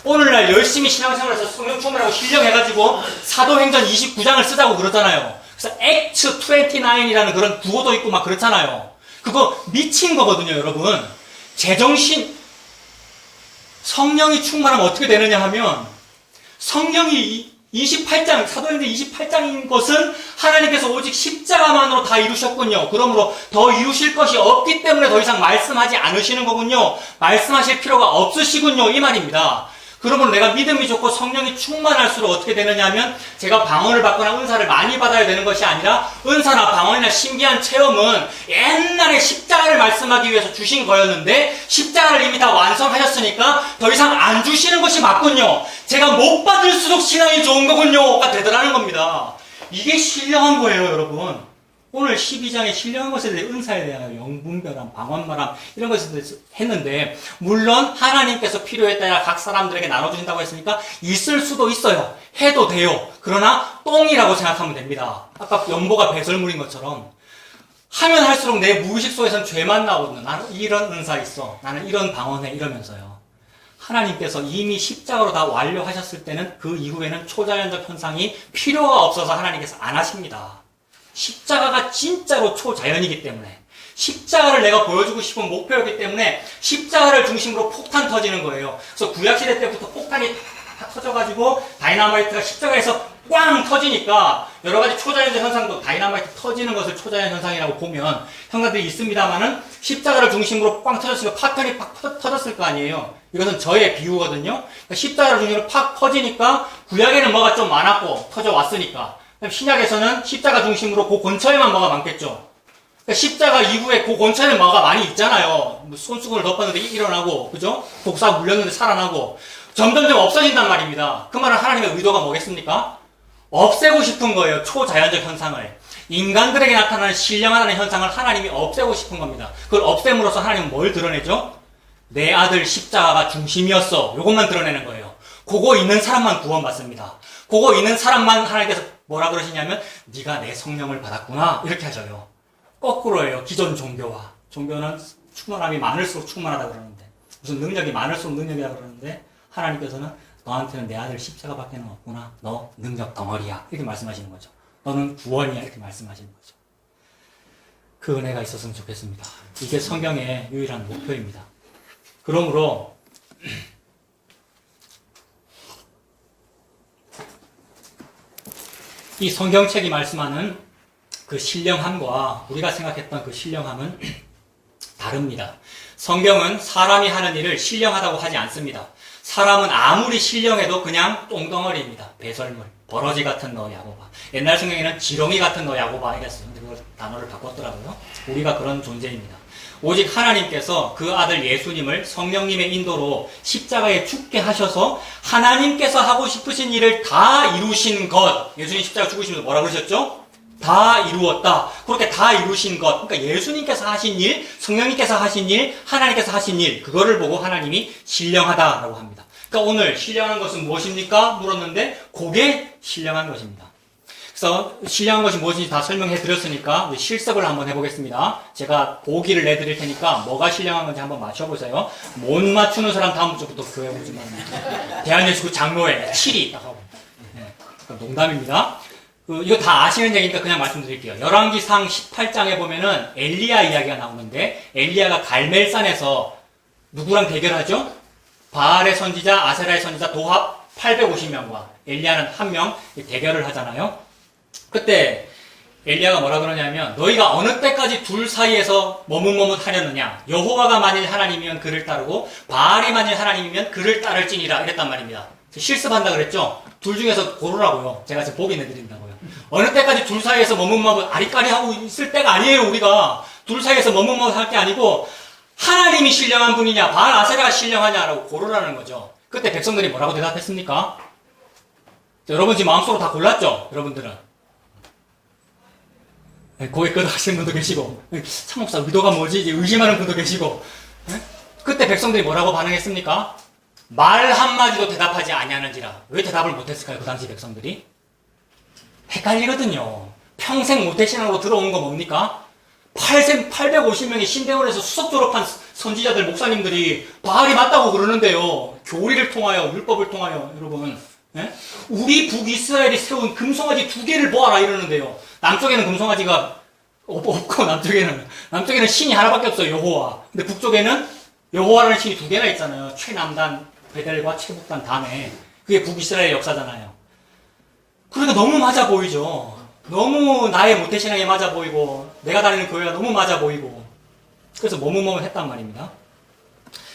오늘날 열심히 신앙생활에서 성경 충만하고 신령해가지고 사도행전 29장을 쓰자고 그러잖아요. 그래서 액트 29이라는 그런 구호도 있고 막 그렇잖아요. 그거 미친 거거든요, 여러분. 제정신, 성령이 충만하면 어떻게 되느냐 하면, 성령이 28장, 사도행전 28장인 것은 하나님께서 오직 십자가만으로 다 이루셨군요. 그러므로 더 이루실 것이 없기 때문에 더 이상 말씀하지 않으시는 거군요. 말씀하실 필요가 없으시군요. 이 말입니다. 그러면 내가 믿음이 좋고 성령이 충만할수록 어떻게 되느냐 하면 제가 방언을 받거나 은사를 많이 받아야 되는 것이 아니라 은사나 방언이나 신비한 체험은 옛날에 십자가를 말씀하기 위해서 주신 거였는데 십자가를 이미 다 완성하셨으니까 더 이상 안 주시는 것이 맞군요. 제가 못 받을수록 신앙이 좋은 거군요가 되더라는 겁니다. 이게 신령한 거예요, 여러분. 오늘 12장에 신령한 것에 대해 은사에 대하여 영분별함, 방언말함 이런 것에 대해서 했는데 물론 하나님께서 필요에 따라 각 사람들에게 나눠주신다고 했으니까 있을 수도 있어요. 해도 돼요. 그러나 똥이라고 생각하면 됩니다. 아까 연보가 배설물인 것처럼 하면 할수록 내 무의식 속에서는 죄만 나오거든요. 나는 이런 은사 있어. 나는 이런 방언해. 이러면서요. 하나님께서 이미 십자가로 다 완료하셨을 때는 그 이후에는 초자연적 현상이 필요가 없어서 하나님께서 안 하십니다. 십자가가 진짜로 초자연이기 때문에 십자가를 내가 보여주고 싶은 목표였기 때문에 십자가를 중심으로 폭탄 터지는 거예요. 그래서 구약시대 때부터 폭탄이 팍 터져가지고 다이나마이트가 십자가에서 꽝 터지니까 여러가지 초자연적 현상도 다이나마이트 터지는 것을 초자연 현상이라고 보면 형상들이 있습니다만은 십자가를 중심으로 꽝 터졌으니까 파탄이 팍 터졌을 거 아니에요. 이것은 저의 비유거든요. 그러니까 십자가를 중심으로 팍 터지니까 구약에는 뭐가 좀 많았고 터져왔으니까 신약에서는 십자가 중심으로 그 근처에만 뭐가 많겠죠. 그러니까 십자가 이후에 그 근처에는 뭐가 많이 있잖아요. 손수건을 덮었는데 일어나고, 그죠? 독사 물렸는데 살아나고, 점점점 없어진단 말입니다. 그 말은 하나님의 의도가 뭐겠습니까? 없애고 싶은 거예요. 초자연적 현상을. 인간들에게 나타나는 신령하다는 현상을 하나님이 없애고 싶은 겁니다. 그걸 없앰으로써 하나님은 뭘 드러내죠? 내 아들 십자가가 중심이었어. 요것만 드러내는 거예요. 그거 있는 사람만 구원받습니다. 그거 있는 사람만 하나님께서 뭐라 그러시냐면 네가 내 성령을 받았구나 이렇게 하셔요. 거꾸로예요. 기존 종교와. 종교는 충만함이 많을수록 충만하다 그러는데 무슨 능력이 많을수록 능력이라 그러는데 하나님께서는 너한테는 내 아들 십자가밖에 없구나. 너 능력 덩어리야. 이렇게 말씀하시는 거죠. 너는 구원이야. 이렇게 말씀하시는 거죠. 그 은혜가 있었으면 좋겠습니다. 이게 성경의 유일한 목표입니다. 그러므로 이 성경책이 말씀하는 그 신령함과 우리가 생각했던 그 신령함은 다릅니다. 성경은 사람이 하는 일을 신령하다고 하지 않습니다. 사람은 아무리 신령해도 그냥 똥덩어리입니다. 배설물, 버러지 같은 너 야고바. 옛날 성경에는 지렁이 같은 너 야고바 이랬어요. 근데 그걸 단어를 바꿨더라고요. 우리가 그런 존재입니다. 오직 하나님께서 그 아들 예수님을 성령님의 인도로 십자가에 죽게 하셔서 하나님께서 하고 싶으신 일을 다 이루신 것. 예수님 십자가 죽으시면서 뭐라 그러셨죠? 다 이루었다. 그렇게 다 이루신 것, 그러니까 예수님께서 하신 일, 성령님께서 하신 일, 하나님께서 하신 일, 그거를 보고 하나님이 신령하다라고 합니다. 그러니까 오늘 신령한 것은 무엇입니까? 물었는데 그게 신령한 것입니다. 그래서 신령한 것이 무엇인지 다 설명해 드렸으니까 실습을 한번 해보겠습니다. 제가 보기를 내드릴 테니까 뭐가 신령한 건지 한번 맞춰보세요. 못 맞추는 사람 다음 주부터 교회 오지 마. 대한예수교 장로회 7이 있다고 하고. 네, 농담입니다. 이거 다 아시는 얘기니까 그냥 말씀드릴게요. 열왕기상 18장에 보면은 엘리야 이야기가 나오는데 엘리야가 갈멜산에서 누구랑 대결하죠? 바알의 선지자, 아세라의 선지자 도합 850명과 엘리야는 한 명 대결을 하잖아요. 그때 엘리야가 뭐라 그러냐면 너희가 어느 때까지 둘 사이에서 머뭇머뭇하려느냐. 여호와가 만일 하나님이면 그를 따르고 바알이 만일 하나님이면 그를 따를지니라 이랬단 말입니다. 실습한다 그랬죠? 둘 중에서 고르라고요. 제가 지금 보기 내드린다고요. 어느 때까지 둘 사이에서 머뭇머뭇 아리까리하고 있을 때가 아니에요. 우리가 둘 사이에서 머뭇머뭇할 게 아니고 하나님이 신령한 분이냐 바알 아세라가 신령하냐라고 고르라는 거죠. 그때 백성들이 뭐라고 대답했습니까? 여러분 지금 마음속으로 다 골랐죠? 여러분들은 고개 끄덕하시는 분도 계시고 참목사 의도가 뭐지? 이제 의심하는 분도 계시고 그때 백성들이 뭐라고 반응했습니까? 말 한마디도 대답하지 아니하는지라. 왜 대답을 못했을까요? 그 당시 백성들이 헷갈리거든요. 평생 모태신앙으로 들어온 거 뭡니까? 850명의 신대원에서 수석 졸업한 선지자들 목사님들이 바알이 맞다고 그러는데요. 교리를 통하여 율법을 통하여 여러분 우리 북이스라엘이 세운 금송아지 2개를 보아라 이러는데요. 남쪽에는 금송아지가 없고 남쪽에는 신이 하나밖에 없어요. 여호와. 근데 북쪽에는 여호와라는 신이 2개나 있잖아요. 최남단 베델과 최북단 단에. 그게 북이스라엘 역사잖아요. 그러니까 너무 맞아 보이죠. 너무 나의 모태신앙에 맞아 보이고 내가 다니는 교회가 너무 맞아 보이고 그래서 머뭇머뭇했단 말입니다.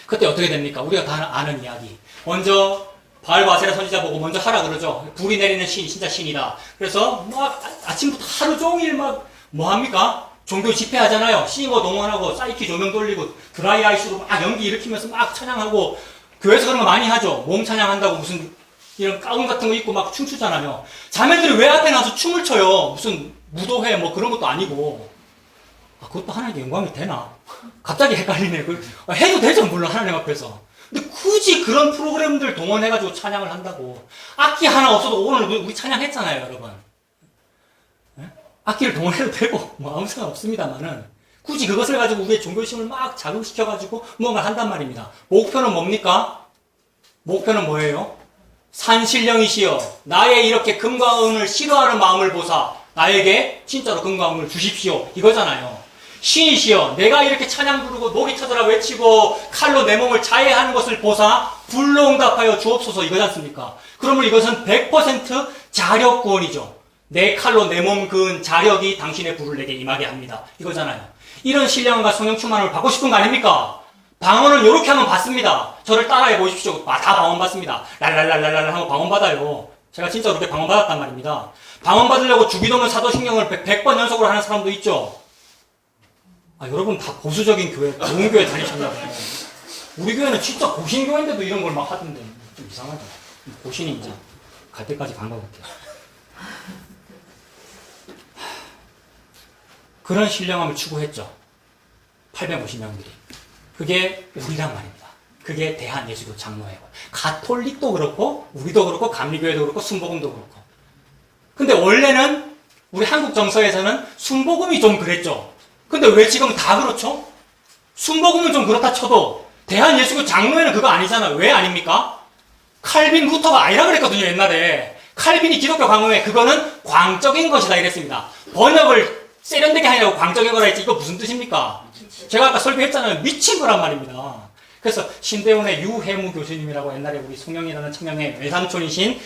그때 어떻게 됩니까? 우리가 다 아는 이야기. 먼저 바알과 아세라 선지자 보고 먼저 하라 그러죠. 불이 내리는 신, 진짜 신이다. 그래서 막 아침부터 하루 종일 막 뭐합니까? 종교 집회하잖아요. 싱어 동원하고 사이키 조명 돌리고 드라이 아이스로 막 연기 일으키면서 막 찬양하고 교회에서 그런 거 많이 하죠. 몸 찬양한다고 무슨 이런 가운 같은 거 입고 막 춤추잖아요. 자매들이 왜 앞에 나와서 춤을 춰요? 무슨 무도회 뭐 그런 것도 아니고. 그것도 하나님께 영광이 되나? 갑자기 헷갈리네. 해도 되죠, 물론 하나님 앞에서. 근데 굳이 그런 프로그램들 동원해가지고 찬양을 한다고. 악기 하나 없어도 오늘 우리 찬양했잖아요, 여러분. 네? 악기를 동원해도 되고, 뭐 아무 상관 없습니다만은. 굳이 그것을 가지고 우리의 종교심을 막 자극시켜가지고 무언가를 한단 말입니다. 목표는 뭡니까? 목표는 뭐예요? 산신령이시여, 나의 이렇게 금과 은을 싫어하는 마음을 보사, 나에게 진짜로 금과 은을 주십시오. 이거잖아요. 신이시여, 내가 이렇게 찬양 부르고 목이 터져라 외치고 칼로 내 몸을 자해하는 것을 보사 불로 응답하여 주옵소서 이거지 않습니까? 그러면 이것은 100% 자력 구원이죠. 내 칼로 내 몸 그은 자력이 당신의 불을 내게 임하게 합니다. 이거잖아요. 이런 신령함과 성령 충만을 받고 싶은 거 아닙니까? 방언을 이렇게 하면 받습니다. 저를 따라해 보십시오. 다 방언 받습니다. 랄랄랄랄랄 하고 방언 받아요. 제가 진짜 그렇게 방언 받았단 말입니다. 방언 받으려고 주기도문 사도신경을 100번 연속으로 하는 사람도 있죠. 여러분 다 보수적인 교회, 좋은 교회 다니셨나봐요. 우리 교회는 진짜 고신교회인데도 이런 걸 막 하던데 좀 이상하죠. 고신이 이제 갈 때까지 간 것 같아요. 그런 신령함을 추구했죠. 850명들이. 그게 우리란 말입니다. 그게 대한예수교 장로회고. 가톨릭도 그렇고 우리도 그렇고 감리교회도 그렇고 순복음도 그렇고. 근데 원래는 우리 한국 정서에서는 순복음이 좀 그랬죠. 근데 왜 지금 다 그렇죠? 순복음은 좀 그렇다 쳐도 대한예수교 장로회는 그거 아니잖아요. 왜 아닙니까? 칼빈 루터가 아니라 그랬거든요. 옛날에. 칼빈이 기독교 강요회 그거는 광적인 것이다 이랬습니다. 번역을 세련되게 하냐고 광적인 거라 했지 이거 무슨 뜻입니까? 제가 아까 설명했잖아요. 미친 거란 말입니다. 그래서 신대원의 유해무 교수님이라고 옛날에 우리 송영이라는 청년의 외삼촌이신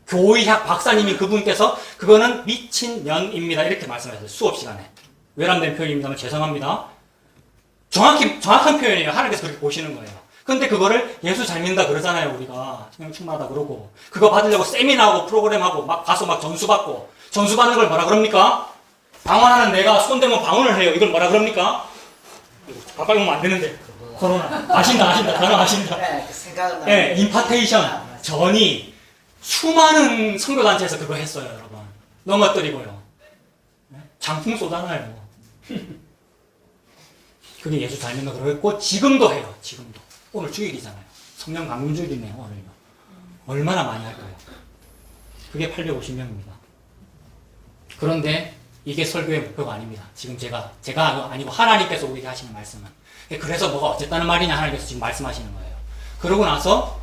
교의학 박사님이 그분께서 그거는 미친년입니다. 이렇게 말씀하셨어요. 수업 시간에. 외람된 표현입니다만 죄송합니다. 정확한 표현이에요. 하나님께서 그렇게 보시는 거예요. 근데 그거를 예수 잘 믿는다 그러잖아요. 우리가 성령 충만하다 그러고 그거 받으려고 세미나하고 프로그램하고 막 가서 막 전수받고 전수받는 걸 뭐라 그럽니까? 방언하는 내가 손대면 방언을 해요. 이걸 뭐라 그럽니까? 가까이 오면 안 되는데 코로나 아신다 단어 아신다. 네, 임파테이션 전이 수많은 선교단체에서 그거 했어요. 여러분 넘어뜨리고요. 장풍 쏘잖아요. 그게 예수 잘 믿는 그러겠고 지금도 해요. 지금도. 오늘 주일이잖아요. 성령 강림 주일이네요. 오늘요. 얼마나 많이 할까요? 그게 850명입니다. 그런데 이게 설교의 목표가 아닙니다. 지금 제가 아니고 하나님께서 우리에게 하시는 말씀은. 그래서 뭐가 어쨌다는 말이냐 하나님께서 지금 말씀하시는 거예요. 그러고 나서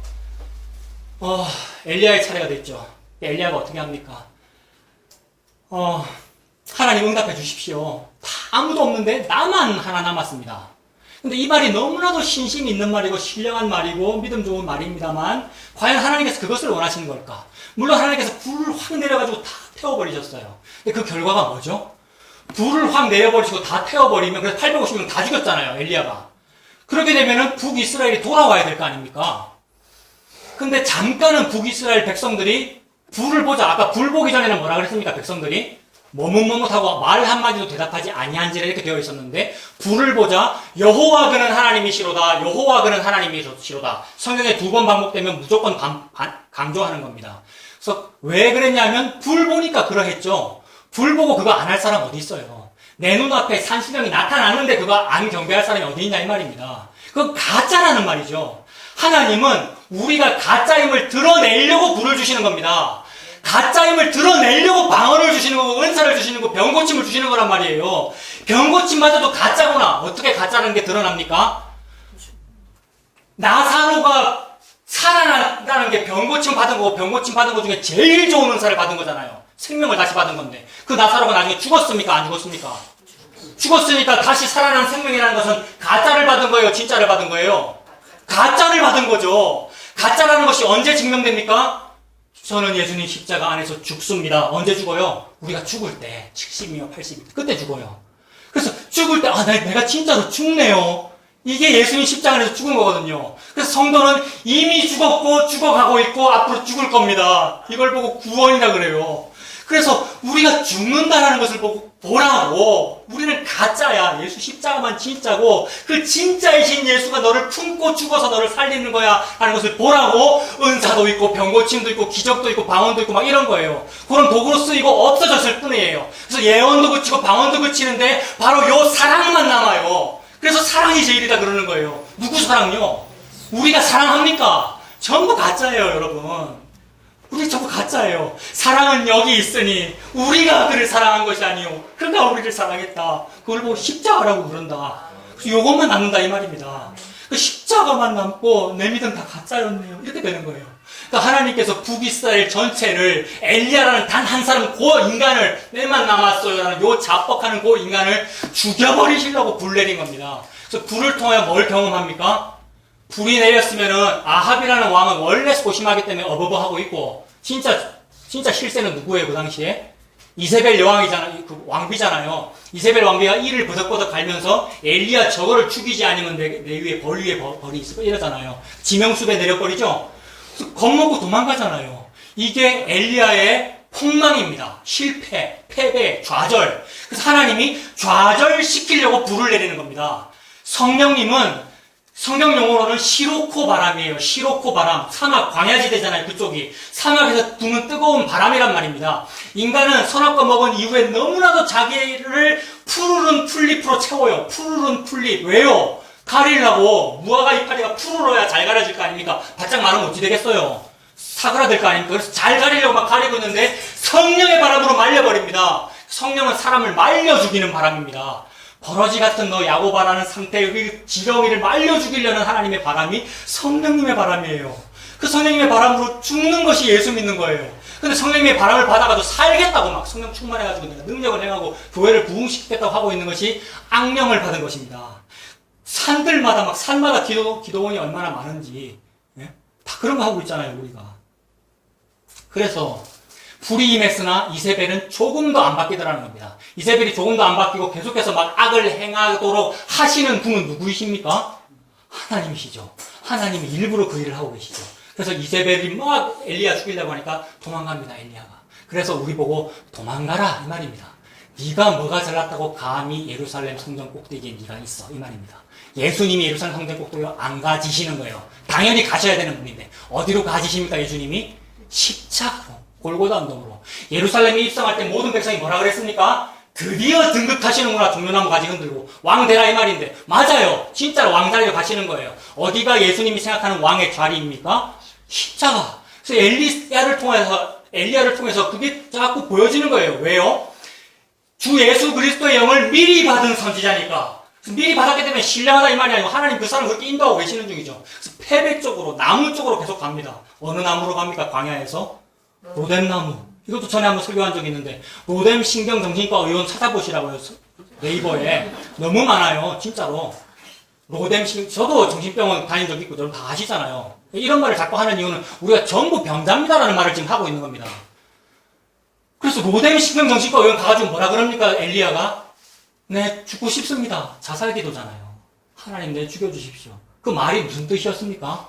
엘리야의 차례가 됐죠. 엘리야가 어떻게 합니까? 하나님 응답해 주십시오. 다 아무도 없는데 나만 하나 남았습니다. 근데 이 말이 너무나도 신심이 있는 말이고 신령한 말이고 믿음 좋은 말입니다만 과연 하나님께서 그것을 원하시는 걸까? 물론 하나님께서 불을 확 내려가지고 다 태워버리셨어요. 근데 그 결과가 뭐죠? 불을 확 내려버리시고 다 태워버리면 그래서 850명 다 죽였잖아요. 엘리야가. 그렇게 되면은 북이스라엘이 돌아와야 될 거 아닙니까? 근데 잠깐은 북이스라엘 백성들이 불을 보자. 아까 불 보기 전에는 뭐라 그랬습니까? 백성들이 머뭇머뭇하고 말 한마디도 대답하지 아니한지라 이렇게 되어 있었는데 불을 보자. 여호와 그는 하나님이시로다. 여호와 그는 하나님이시로다. 성경에 2번 반복되면 무조건 강조하는 겁니다. 그래서 왜 그랬냐면 불 보니까 그러했죠. 불 보고 그거 안 할 사람 어디 있어요. 내 눈앞에 산신령이 나타났는데 그거 안 경배할 사람이 어디 있냐 이 말입니다. 그거 가짜라는 말이죠. 하나님은 우리가 가짜임을 드러내려고 불을 주시는 겁니다. 가짜임을 드러내려고 방언을 주시는 거고 은사를 주시는 거고 병고침을 주시는 거란 말이에요. 병고침마저도 가짜구나. 어떻게 가짜라는 게 드러납니까? 나사로가 살아난다는 게 병고침 받은 거고 병고침 받은 것 중에 제일 좋은 은사를 받은 거잖아요. 생명을 다시 받은 건데 그 나사로가 나중에 죽었습니까? 안 죽었습니까? 죽었으니까 다시 살아난 생명이라는 것은 가짜를 받은 거예요? 진짜를 받은 거예요? 가짜를 받은 거죠. 가짜라는 것이 언제 증명됩니까? 저는 예수님 십자가 안에서 죽습니다. 언제 죽어요? 우리가 죽을 때 70이며 80일 그때 죽어요. 그래서 죽을 때 내가 진짜로 죽네요. 이게 예수님 십자가 안에서 죽은 거거든요. 그래서 성도는 이미 죽었고 죽어가고 있고 앞으로 죽을 겁니다. 이걸 보고 구원이라 그래요. 그래서 우리가 죽는다라는 것을 보라고. 우리는 가짜야. 예수 십자가만 진짜고 그 진짜이신 예수가 너를 품고 죽어서 너를 살리는 거야 하는 것을 보라고. 은사도 있고 병고침도 있고 기적도 있고 방언도 있고 막 이런 거예요. 그런 도구로 쓰이고 없어졌을 뿐이에요. 그래서 예언도 그치고 방언도 그치는데 바로 요 사랑만 남아요. 그래서 사랑이 제일이다 그러는 거예요. 누구 사랑요? 우리가 사랑합니까? 전부 가짜예요, 여러분. 우리 전부 가짜예요. 사랑은 여기 있으니 우리가 그를 사랑한 것이 아니요 그가 우리를 사랑했다. 그걸 보고 십자가라고 그런다. 그래서 요것만 남는다 이 말입니다. 그 십자가만 남고 내 믿음 다 가짜였네요. 이렇게 되는 거예요. 그러니까 하나님께서 북이스라엘 전체를 엘리야라는 단 한 사람 그 인간을 내만 남았어요 라는 요 자뻑하는 그 인간을 죽여버리시려고 불 내린 겁니다. 그래서 불을 통하여 뭘 경험합니까? 불이 내렸으면은 아합이라는 왕은 원래 소심하기 때문에 어버버하고 있고 진짜 실세는 누구예요 그 당시에? 이세벨 여왕이잖아요. 그 왕비잖아요. 이세벨 왕비가 이를 버덕버덕 갈면서 엘리야 저거를 죽이지 않으면 내 위에 벌이 있을 거 이러잖아요. 지명수배 내려버리죠. 겁먹고 도망가잖아요. 이게 엘리야의 폭망입니다. 실패, 패배, 좌절. 그래서 하나님이 좌절시키려고 불을 내리는 겁니다. 성경 용어로는 시로코 바람이에요. 시로코 바람. 사막, 광야지대잖아요. 그쪽이. 사막에서 부는 뜨거운 바람이란 말입니다. 인간은 선악과 먹은 이후에 너무나도 자기를 푸르른 풀잎으로 채워요. 푸르른 풀잎. 왜요? 가리려고. 무화과 이파리가 푸르러야 잘 가려질 거 아닙니까? 바짝 마르면 어찌 되겠어요? 사그라들 거 아닙니까? 그래서 잘 가리려고 막 가리고 있는데 성령의 바람으로 말려버립니다. 성령은 사람을 말려 죽이는 바람입니다. 버러지 같은 너 야고바라는 상태의 그 지렁이를 말려 죽이려는 하나님의 바람이 성령님의 바람이에요. 그 성령님의 바람으로 죽는 것이 예수 믿는 거예요. 근데 성령님의 바람을 받아가지고 살겠다고 막 성령 충만해가지고 내가 능력을 행하고 교회를 부흥시키겠다고 하고 있는 것이 악령을 받은 것입니다. 산들마다 산마다 기도원이 얼마나 많은지 다 그런 거 하고 있잖아요 우리가. 그래서 불이 임했으나 이세벨은 조금도 안 바뀌더라는 겁니다. 이세벨이 조금도 안 바뀌고 계속해서 막 악을 행하도록 하시는 분은 누구이십니까? 하나님이시죠. 하나님이 일부러 그 일을 하고 계시죠. 그래서 이세벨이 막 엘리야 죽이려고 하니까 도망갑니다 엘리야가. 그래서 우리 보고 도망가라 이 말입니다. 네가 뭐가 잘났다고 감히 예루살렘 성전 꼭대기에 네가 있어 이 말입니다. 예수님이 예루살렘 성전 꼭대기로 안 가지시는 거예요. 당연히 가셔야 되는 분인데 어디로 가지십니까 예수님이? 십자가로. 골고다 언덕으로. 예루살렘에 입성할 때 모든 백성이 뭐라 그랬습니까? 드디어 등극하시는구나. 종려나무 가지 흔들고 왕 되라 이 말인데, 맞아요. 진짜로 왕 자리로 가시는 거예요. 어디가 예수님이 생각하는 왕의 자리입니까? 십자가. 그래서 엘리야를 통해서 그게 자꾸 보여지는 거예요. 왜요? 주 예수 그리스도의 영을 미리 받은 선지자니까. 미리 받았기 때문에 신령하다 이 말이 아니고 하나님 그 사람을 그렇게 인도하고 계시는 중이죠. 그래서 패배 쪽으로, 나무 쪽으로 계속 갑니다. 어느 나무로 갑니까? 광야에서? 로뎀나무. 이것도 전에 한번 설교한 적이 있는데, 로뎀 신경정신과 의원 찾아보시라고요. 네이버에. 너무 많아요. 진짜로. 저도 정신병원 다닌 적 있고, 여러분 다 아시잖아요. 이런 말을 자꾸 하는 이유는 우리가 전부 병자입니다라는 말을 지금 하고 있는 겁니다. 그래서 로뎀 신경정신과 의원 가가지고 뭐라 그럽니까? 엘리야가? 네, 죽고 싶습니다. 자살 기도잖아요. 하나님 내 죽여주십시오. 그 말이 무슨 뜻이었습니까?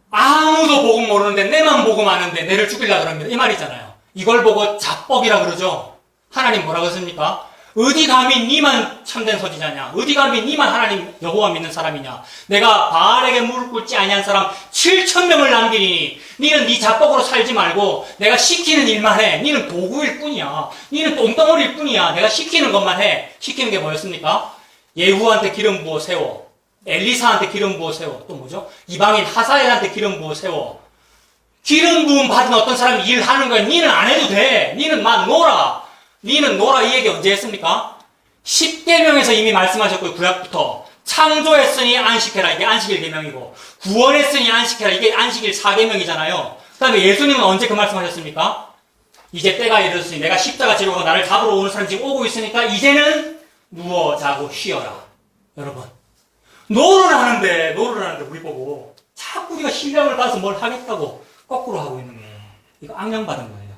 아무도 복음 모르는데 내만 복음 아는데 내를 죽이려고 그럽니다. 이 말이잖아요. 이걸 보고 자뻑이라 그러죠. 하나님 뭐라고 했습니까? 어디 감히 니만 참된 선지자냐? 어디 감히 니만 하나님 여호와 믿는 사람이냐? 내가 바알에게 무릎 꿇지 아니한 사람 7,000명을 남기니 니는 니 자뻑으로 살지 말고 내가 시키는 일만 해. 니는 도구일 뿐이야. 니는 똥덩어리일 뿐이야. 내가 시키는 것만 해. 시키는 게 뭐였습니까? 예후한테 기름 부어 세워. 엘리사한테 기름 부어 세워. 또 뭐죠? 이방인 하사엘한테 기름 부어 세워. 기름 부음 받은 어떤 사람이 일하는 거야. 니는 안 해도 돼. 니는 막 놀아. 니는 놀아. 이 얘기 언제 했습니까? 10계명에서 이미 말씀하셨고요. 구약부터. 창조했으니 안식해라. 이게 안식일 계명이고, 구원했으니 안식해라. 이게 안식일 4계명이잖아요. 그 다음에 예수님은 언제 그 말씀하셨습니까? 이제 때가 이르렀으니 내가 십자가 지르고 나를 잡으러 오는 사람이 지금 오고 있으니까 이제는 누워 자고 쉬어라. 여러분, 노를 하는데 우리 보고 자꾸 우리가 신령을 받아서 뭘 하겠다고 거꾸로 하고 있는 거예요. 이거 악령받은 거예요.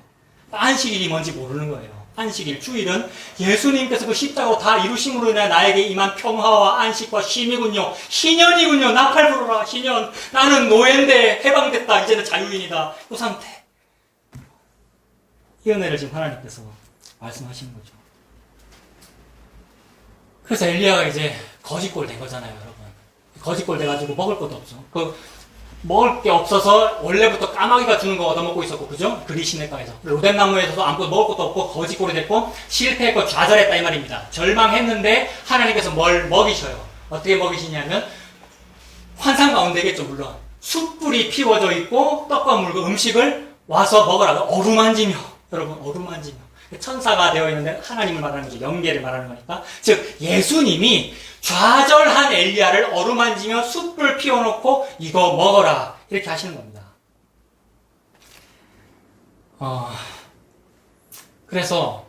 안식일이 뭔지 모르는 거예요. 안식일, 주일은 예수님께서 그 십자가로 다 이루심으로 인해 나에게 임한 평화와 안식과 쉼이군요. 희년이군요. 나팔 불어라. 희년. 나는 노예인데 해방됐다. 이제는 자유인이다. 그 상태. 이 은혜를 지금 하나님께서 말씀하시는 거죠. 그래서 엘리야가 이제 거짓골 된 거잖아요, 여러분. 거짓골 돼가지고 먹을 것도 없어. 먹을 게 없어서 원래부터 까마귀가 주는 거 얻어먹고 있었고, 그죠? 그리 시내가에서. 로뎀나무에서도 아무것도 먹을 것도 없고, 거짓골이 됐고, 실패했고, 좌절했다 이 말입니다. 절망했는데, 하나님께서 뭘 먹이셔요. 어떻게 먹이시냐면, 환상 가운데겠죠, 물론. 숯불이 피워져 있고, 떡과 물과 음식을 와서 먹으라고. 어루만지며. 여러분, 어루만지며. 천사가 되어 있는데, 하나님을 말하는 거죠. 영계를 말하는 거니까. 즉, 예수님이 좌절한 엘리야를 어루만지며 숯불 피워놓고 이거 먹어라 이렇게 하시는 겁니다. 그래서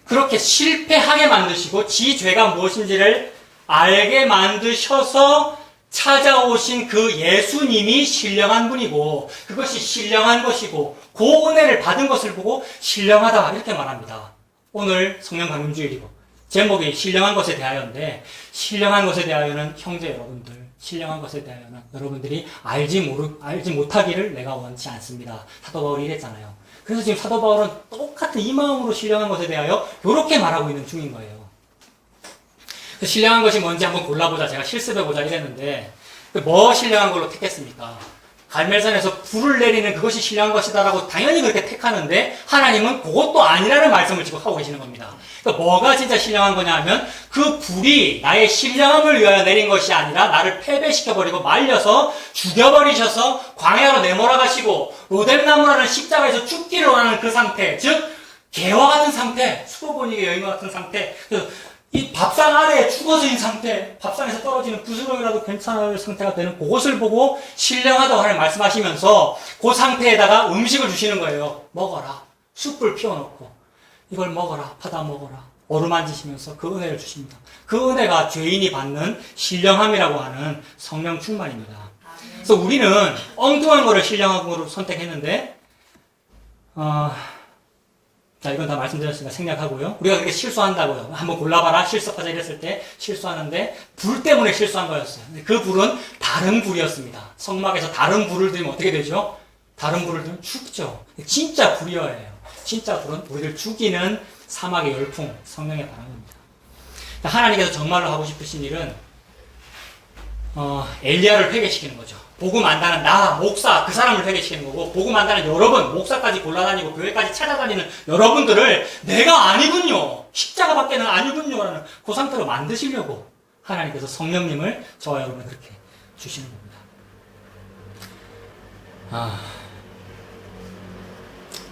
그렇게 실패하게 만드시고 지 죄가 무엇인지를 알게 만드셔서 찾아오신 그 예수님이 신령한 분이고 그것이 신령한 것이고 그 은혜를 받은 것을 보고 신령하다 이렇게 말합니다. 오늘 성령 강림주일이고 제목이 신령한 것에 대하여인데 신령한 것에 대하여는 형제 여러분들, 신령한 것에 대하여는 여러분들이 알지 못하기를 내가 원치 않습니다. 사도 바울이 이랬잖아요. 그래서 지금 사도 바울은 똑같은 이 마음으로 신령한 것에 대하여 이렇게 말하고 있는 중인 거예요. 그 신령한 것이 뭔지 한번 골라보자. 제가 실습해보자 이랬는데 뭐 신령한 걸로 택했습니까? 갈멜산에서 불을 내리는 그것이 신령한 것이다라고 당연히 그렇게 택하는데 하나님은 그것도 아니라는 말씀을 지금 하고 계시는 겁니다. 그러니까 뭐가 진짜 신령한 거냐 하면 그 불이 나의 신령함을 위하여 내린 것이 아니라 나를 패배시켜버리고 말려서 죽여버리셔서 광야로 내몰아가시고 로뎀나무라는 십자가에서 죽기를 원하는 그 상태, 즉 개와 같은 상태, 수로보니게 여인과 같은 상태, 이 밥상 아래에 죽어진 상태, 밥상에서 떨어지는 부스러기라도 괜찮을 상태가 되는 그것을 보고 신령하다고 하나님 말씀하시면서 그 상태에다가 음식을 주시는 거예요. 먹어라. 숯불 피워놓고 이걸 먹어라. 받아 먹어라. 어루만지시면서 그 은혜를 주십니다. 그 은혜가 죄인이 받는 신령함이라고 하는 성령 충만입니다. 그래서 우리는 엉뚱한 거를 신령한 거로 선택했는데 자, 이건 다 말씀드렸으니까 생략하고요. 우리가 그렇게 실수한다고요. 한번 골라봐라. 실수하자 이랬을 때 실수하는데 불 때문에 실수한 거였어요. 근데 그 불은 다른 불이었습니다. 성막에서 다른 불을 들면 어떻게 되죠? 다른 불을 들면 죽죠. 진짜 불이어예요. 진짜 불은 우리를 죽이는 사막의 열풍, 성령의 바람입니다. 하나님께서 정말로 하고 싶으신 일은 엘리야를 회개시키는 거죠. 복음 안다는 나, 목사, 그 사람을 회개시키는 거고, 복음 안다는 여러분, 목사까지 골라다니고 교회까지 찾아다니는 여러분들을 내가 아니군요, 십자가밖에는 아니군요 라는 그 상태로 만드시려고 하나님께서 성령님을 저와 여러분을 그렇게 주시는 겁니다.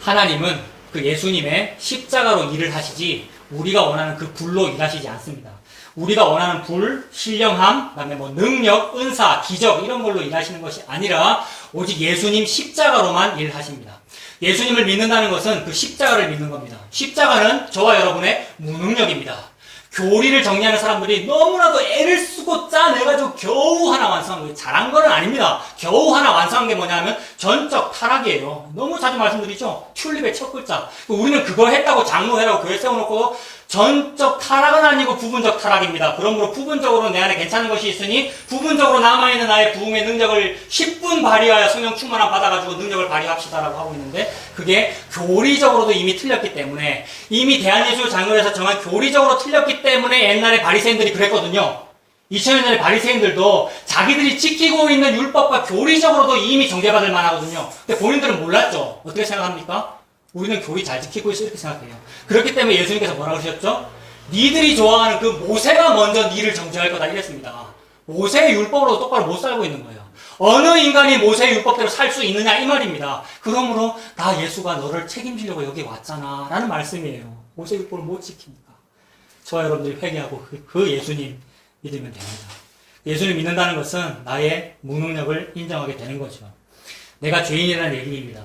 하나님은 그 예수님의 십자가로 일을 하시지 우리가 원하는 그 불로 일하시지 않습니다. 우리가 원하는 불, 신령함, 그다음에 뭐 능력, 은사, 기적 이런 걸로 일하시는 것이 아니라 오직 예수님 십자가로만 일하십니다. 예수님을 믿는다는 것은 그 십자가를 믿는 겁니다. 십자가는 저와 여러분의 무능력입니다. 교리를 정리하는 사람들이 너무나도 애를 쓰고 짜내가지고 겨우 하나 완성한 거예요. 잘한 건 아닙니다. 겨우 하나 완성한 게 뭐냐면 전적 타락이에요. 너무 자주 말씀드리죠. 튤립의 첫 글자. 우리는 그거 했다고 장로회라고 교회 세워놓고 전적 타락은 아니고 부분적 타락입니다. 그러므로 부분적으로 내 안에 괜찮은 것이 있으니 부분적으로 남아있는 나의 부흥의 능력을 10분 발휘하여 성령 충만함 받아가지고 능력을 발휘합시다라고 하고 있는데, 그게 교리적으로도 이미 틀렸기 때문에, 이미 대한예수 장로에서 정한 교리적으로 틀렸기 때문에 옛날에 바리새인들이 그랬거든요. 2000년 전에 바리새인들도 자기들이 지키고 있는 율법과 교리적으로도 이미 정죄받을 만하거든요. 근데 본인들은 몰랐죠. 어떻게 생각합니까? 우리는 교리 잘 지키고 있어, 이렇게 생각해요. 그렇기 때문에 예수님께서 뭐라고 그러셨죠? 니들이 좋아하는 그 모세가 먼저 니를 정죄할 거다 이랬습니다. 모세의 율법으로 똑바로 못 살고 있는 거예요. 어느 인간이 모세의 율법대로 살 수 있느냐 이 말입니다. 그러므로 나 예수가 너를 책임지려고 여기 왔잖아 라는 말씀이에요. 모세의 율법을 못 지키니까. 저와 여러분들이 회개하고 그 예수님 믿으면 됩니다. 예수를 믿는다는 것은 나의 무능력을 인정하게 되는 거죠. 내가 죄인이라는 얘기입니다.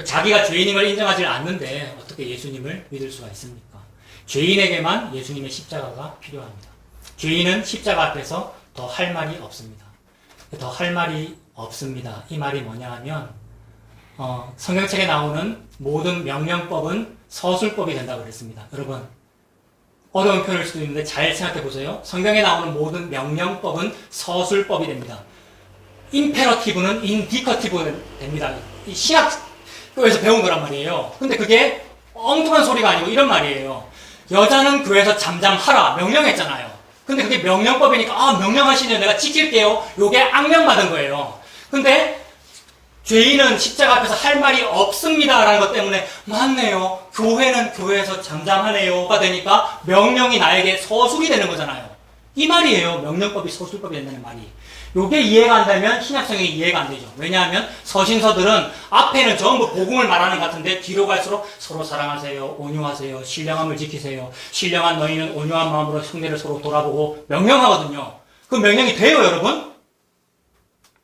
자기가 죄인임을 인정하지 않는데 어떻게 예수님을 믿을 수가 있습니까? 죄인에게만 예수님의 십자가가 필요합니다. 죄인은 십자가 앞에서 더 할 말이 없습니다. 더 할 말이 없습니다. 이 말이 뭐냐 하면 성경책에 나오는 모든 명령법은 서술법이 된다고 그랬습니다. 여러분, 어려운 표현일 수도 있는데 잘 생각해 보세요. 성경에 나오는 모든 명령법은 서술법이 됩니다. 임페러티브는 인디커티브 됩니다. 이 신학교에서 배운 거란 말이에요. 근데 그게 엉뚱한 소리가 아니고 이런 말이에요. 여자는 교회에서 잠잠하라 명령했잖아요. 근데 그게 명령법이니까 명령하시면 내가 지킬게요. 요게 악령받은 거예요. 근데 죄인은 십자가 앞에서 할 말이 없습니다 라는 것 때문에 맞네요. 교회는 교회에서 잠잠하네요가 되니까 명령이 나에게 서술이 되는 거잖아요. 이 말이에요. 명령법이 서술법이 된다는 말이. 요게 이해가 안 되면 신약성경이 이해가 안 되죠. 왜냐하면 서신서들은 앞에는 전부 복음을 말하는 것 같은데 뒤로 갈수록 서로 사랑하세요, 온유하세요, 신령함을 지키세요, 신령한 너희는 온유한 마음으로 형제를 서로 돌아보고 명령하거든요. 그 명령이 돼요 여러분?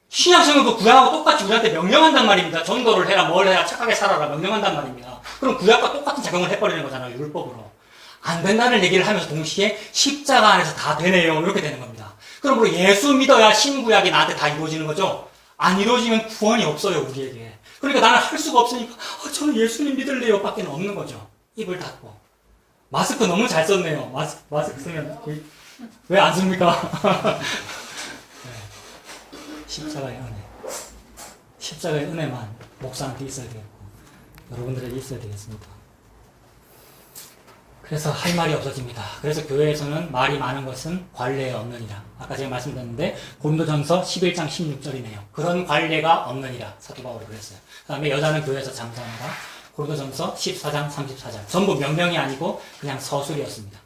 신약성경도 구약하고 똑같이 우리한테 명령한단 말입니다. 전도를 해라, 뭘 해라, 착하게 살아라 명령한단 말입니다. 그럼 구약과 똑같은 작용을 해버리는 거잖아요. 율법으로. 안 된다는 얘기를 하면서 동시에 십자가 안에서 다 되네요. 이렇게 되는 겁니다. 그러므로 예수 믿어야 신구약이 나한테 다 이루어지는 거죠. 안 이루어지면 구원이 없어요 우리에게. 그러니까 나는 할 수가 없으니까 저는 예수님 믿을래요 밖에 없는 거죠. 입을 닫고. 마스크 너무 잘 썼네요. 마스크 쓰면 왜 안 씁니까? 십자가의 은혜. 십자가의 은혜만 목사한테 있어야 되겠고 여러분들에게 있어야 되겠습니다. 그래서 할 말이 없어집니다. 그래서 교회에서는 말이 많은 것은 관례에 없느니라. 아까 제가 말씀드렸는데 고린도전서 11장 16절이네요. 그런 관례가 없느니라. 사도 바울이 그랬어요. 그 다음에 여자는 교회에서 잠잠하라. 고린도전서 14장 34절. 전부 명령이 아니고 그냥 서술이었습니다.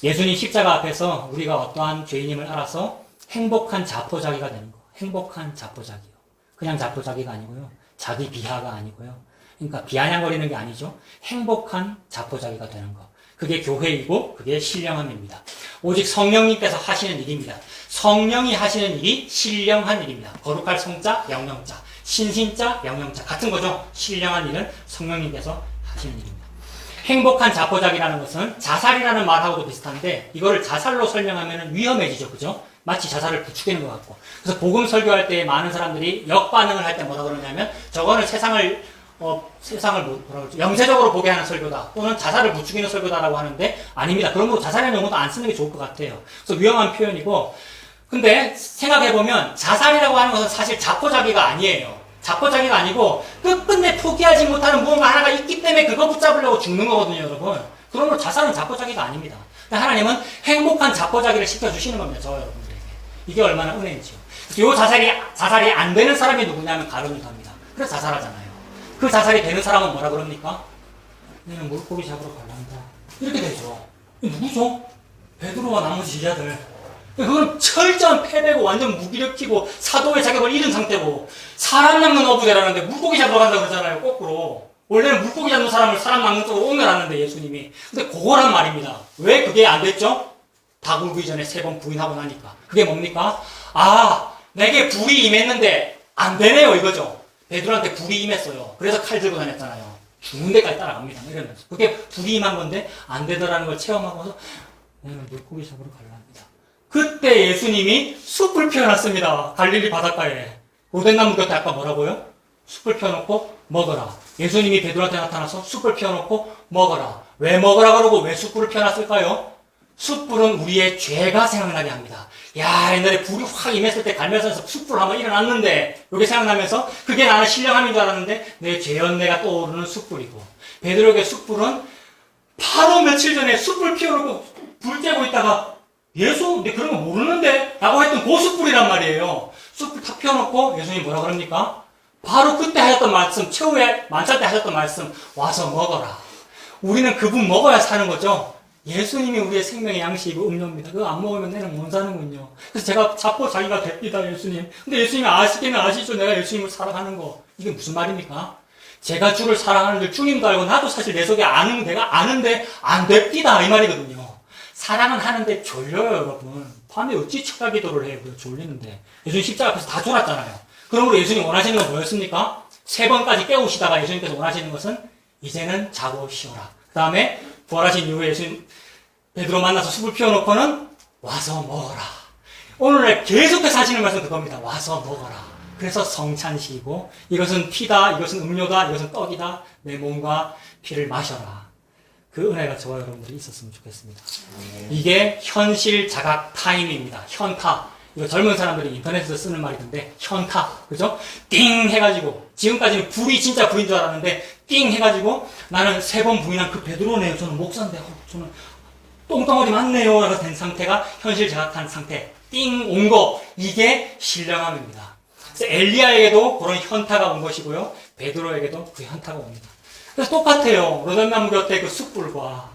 예수님 십자가 앞에서 우리가 어떠한 죄인임을 알아서 행복한 자포자기가 되는 거. 행복한 자포자기요. 그냥 자포자기가 아니고요. 자기 비하가 아니고요. 그러니까 비아냥거리는 게 아니죠. 행복한 자포자기가 되는 거. 그게 교회이고 그게 신령함입니다. 오직 성령님께서 하시는 일입니다. 성령이 하시는 일이 신령한 일입니다. 거룩할 성자, 영영자, 신신자, 영영자 같은 거죠. 신령한 일은 성령님께서 하시는 일입니다. 행복한 자포자기라는 것은 자살이라는 말하고도 비슷한데 이거를 자살로 설명하면 위험해지죠. 그죠? 마치 자살을 부추기는 것 같고. 그래서 복음 설교할 때 많은 사람들이 역반응을 할 때 뭐라 그러냐면 저거는 세상을 뭐라고 그러죠? 영세적으로 보게 하는 설교다. 또는 자살을 부추기는 설교다라고 하는데 아닙니다. 그러므로 자살이라는 용어도 안 쓰는 게 좋을 것 같아요. 그래서 위험한 표현이고 근데 생각해보면 자살이라고 하는 것은 사실 자포자기가 아니에요. 자포자기가 아니고 끝끝내 포기하지 못하는 무언가 하나가 있기 때문에 그거 붙잡으려고 죽는 거거든요, 여러분. 그러므로 자살은 자포자기가 아닙니다. 근데 하나님은 행복한 자포자기를 시켜주시는 겁니다. 저와 여러분들에게. 이게 얼마나 은혜인지요. 요 자살이 안 되는 사람이 누구냐면 가룟 유다입니다. 그래서 자살하잖아요. 그 자살이 되는 사람은 뭐라 그럽니까? 너는 물고기 잡으러 갈란다. 이렇게 되죠. 누구죠? 베드로와 나머지 제자들. 그건 철저한 패배고 완전 무기력히고 사도의 자격을 잃은 상태고 사람 낚는 어부대라는데 물고기 잡으러 간다고 그러잖아요. 거꾸로. 원래는 물고기 잡는 사람을 사람 낚는 쪽으로 옮겨놨는데 예수님이. 근데 그거란 말입니다. 왜 그게 안 됐죠? 닭 울기 전에 3번 부인하고 나니까. 그게 뭡니까? 아, 내게 불이 임했는데 안 되네요 이거죠. 베드로한테 불이 임했어요. 그래서 칼 들고 다녔잖아요. 죽는 데까지 따라갑니다. 이러면서. 그게 불이 임한 건데 안 되더라는 걸 체험하고서 내가 물고기 잡으러 갈랍니다. 그때 예수님이 숲을 펴놨습니다. 갈릴리 바닷가에. 로덴나무 곁에 아까 뭐라고요? 숲을 펴놓고 먹어라. 예수님이 베드로한테 나타나서 숲을 펴놓고 먹어라. 왜 먹으라 그러고 왜 숯불을 펴놨을까요? 숯불은 우리의 죄가 생각나게 합니다. 야, 옛날에 불이 확 임했을 때 갈멜산에서 숯불 한번 일어났는데 이게 생각나면서 그게 나는 신령함인 줄 알았는데 내 죄연내가 떠오르는 숯불이고 베드로에게 숯불은 바로 며칠 전에 숯불 피워놓고 불 쬐고 있다가 예수? 근데 그런 거 모르는데? 라고 했던 그 숯불이란 말이에요. 숯불 탁 피워놓고 예수님이 뭐라 그럽니까? 바로 그때 하셨던 말씀, 최후에 만찬 때 하셨던 말씀, 와서 먹어라. 우리는 그분 먹어야 사는 거죠. 예수님이 우리의 생명의 양식이고 음료입니다. 그거 안 먹으면 내는 못 사는군요. 그래서 제가 자꾸 자기가 됩니다, 예수님. 근데 예수님이 아시기는 아시죠? 내가 예수님을 사랑하는 거. 이게 무슨 말입니까? 제가 주를 사랑하는데 주님도 알고 나도 사실 내 속에 아는 내가 아는데 안 됩니다. 이 말이거든요. 사랑은 하는데 졸려요, 여러분. 밤에 어찌 축가 기도를 해요, 졸리는데. 예수님 십자가 앞에서 다 졸았잖아요. 그러므로 예수님 원하시는 건 뭐였습니까? 3번까지 깨우시다가 예수님께서 원하시는 것은 이제는 자고 쉬어라. 그 다음에 부활하신 이후에 예수님 베드로 만나서 숲을 피워놓고는 와서 먹어라. 오늘날 계속해서 하시는 말씀은 그겁니다. 와서 먹어라. 그래서 성찬식이고 이것은 피다, 이것은 음료다, 이것은 떡이다. 내 몸과 피를 마셔라. 그 은혜가 저와 여러분들이 있었으면 좋겠습니다. 이게 현실 자각 타임입니다. 현타. 이거 젊은 사람들이 인터넷에서 쓰는 말이던데 현타. 그죠? 띵 해가지고 지금까지는 불이 진짜 불인 줄 알았는데 띵 해가지고 나는 3번 부인한 그 베드로네요. 저는 목사인데 저는 똥덩어리 맞네요. 라고 된 상태가 현실 자각한 상태. 띵 온 거. 이게 신령함입니다. 그래서 엘리야에게도 그런 현타가 온 것이고요. 베드로에게도 그 현타가 옵니다. 그래서 똑같아요. 로전나무 곁에 그 숯불과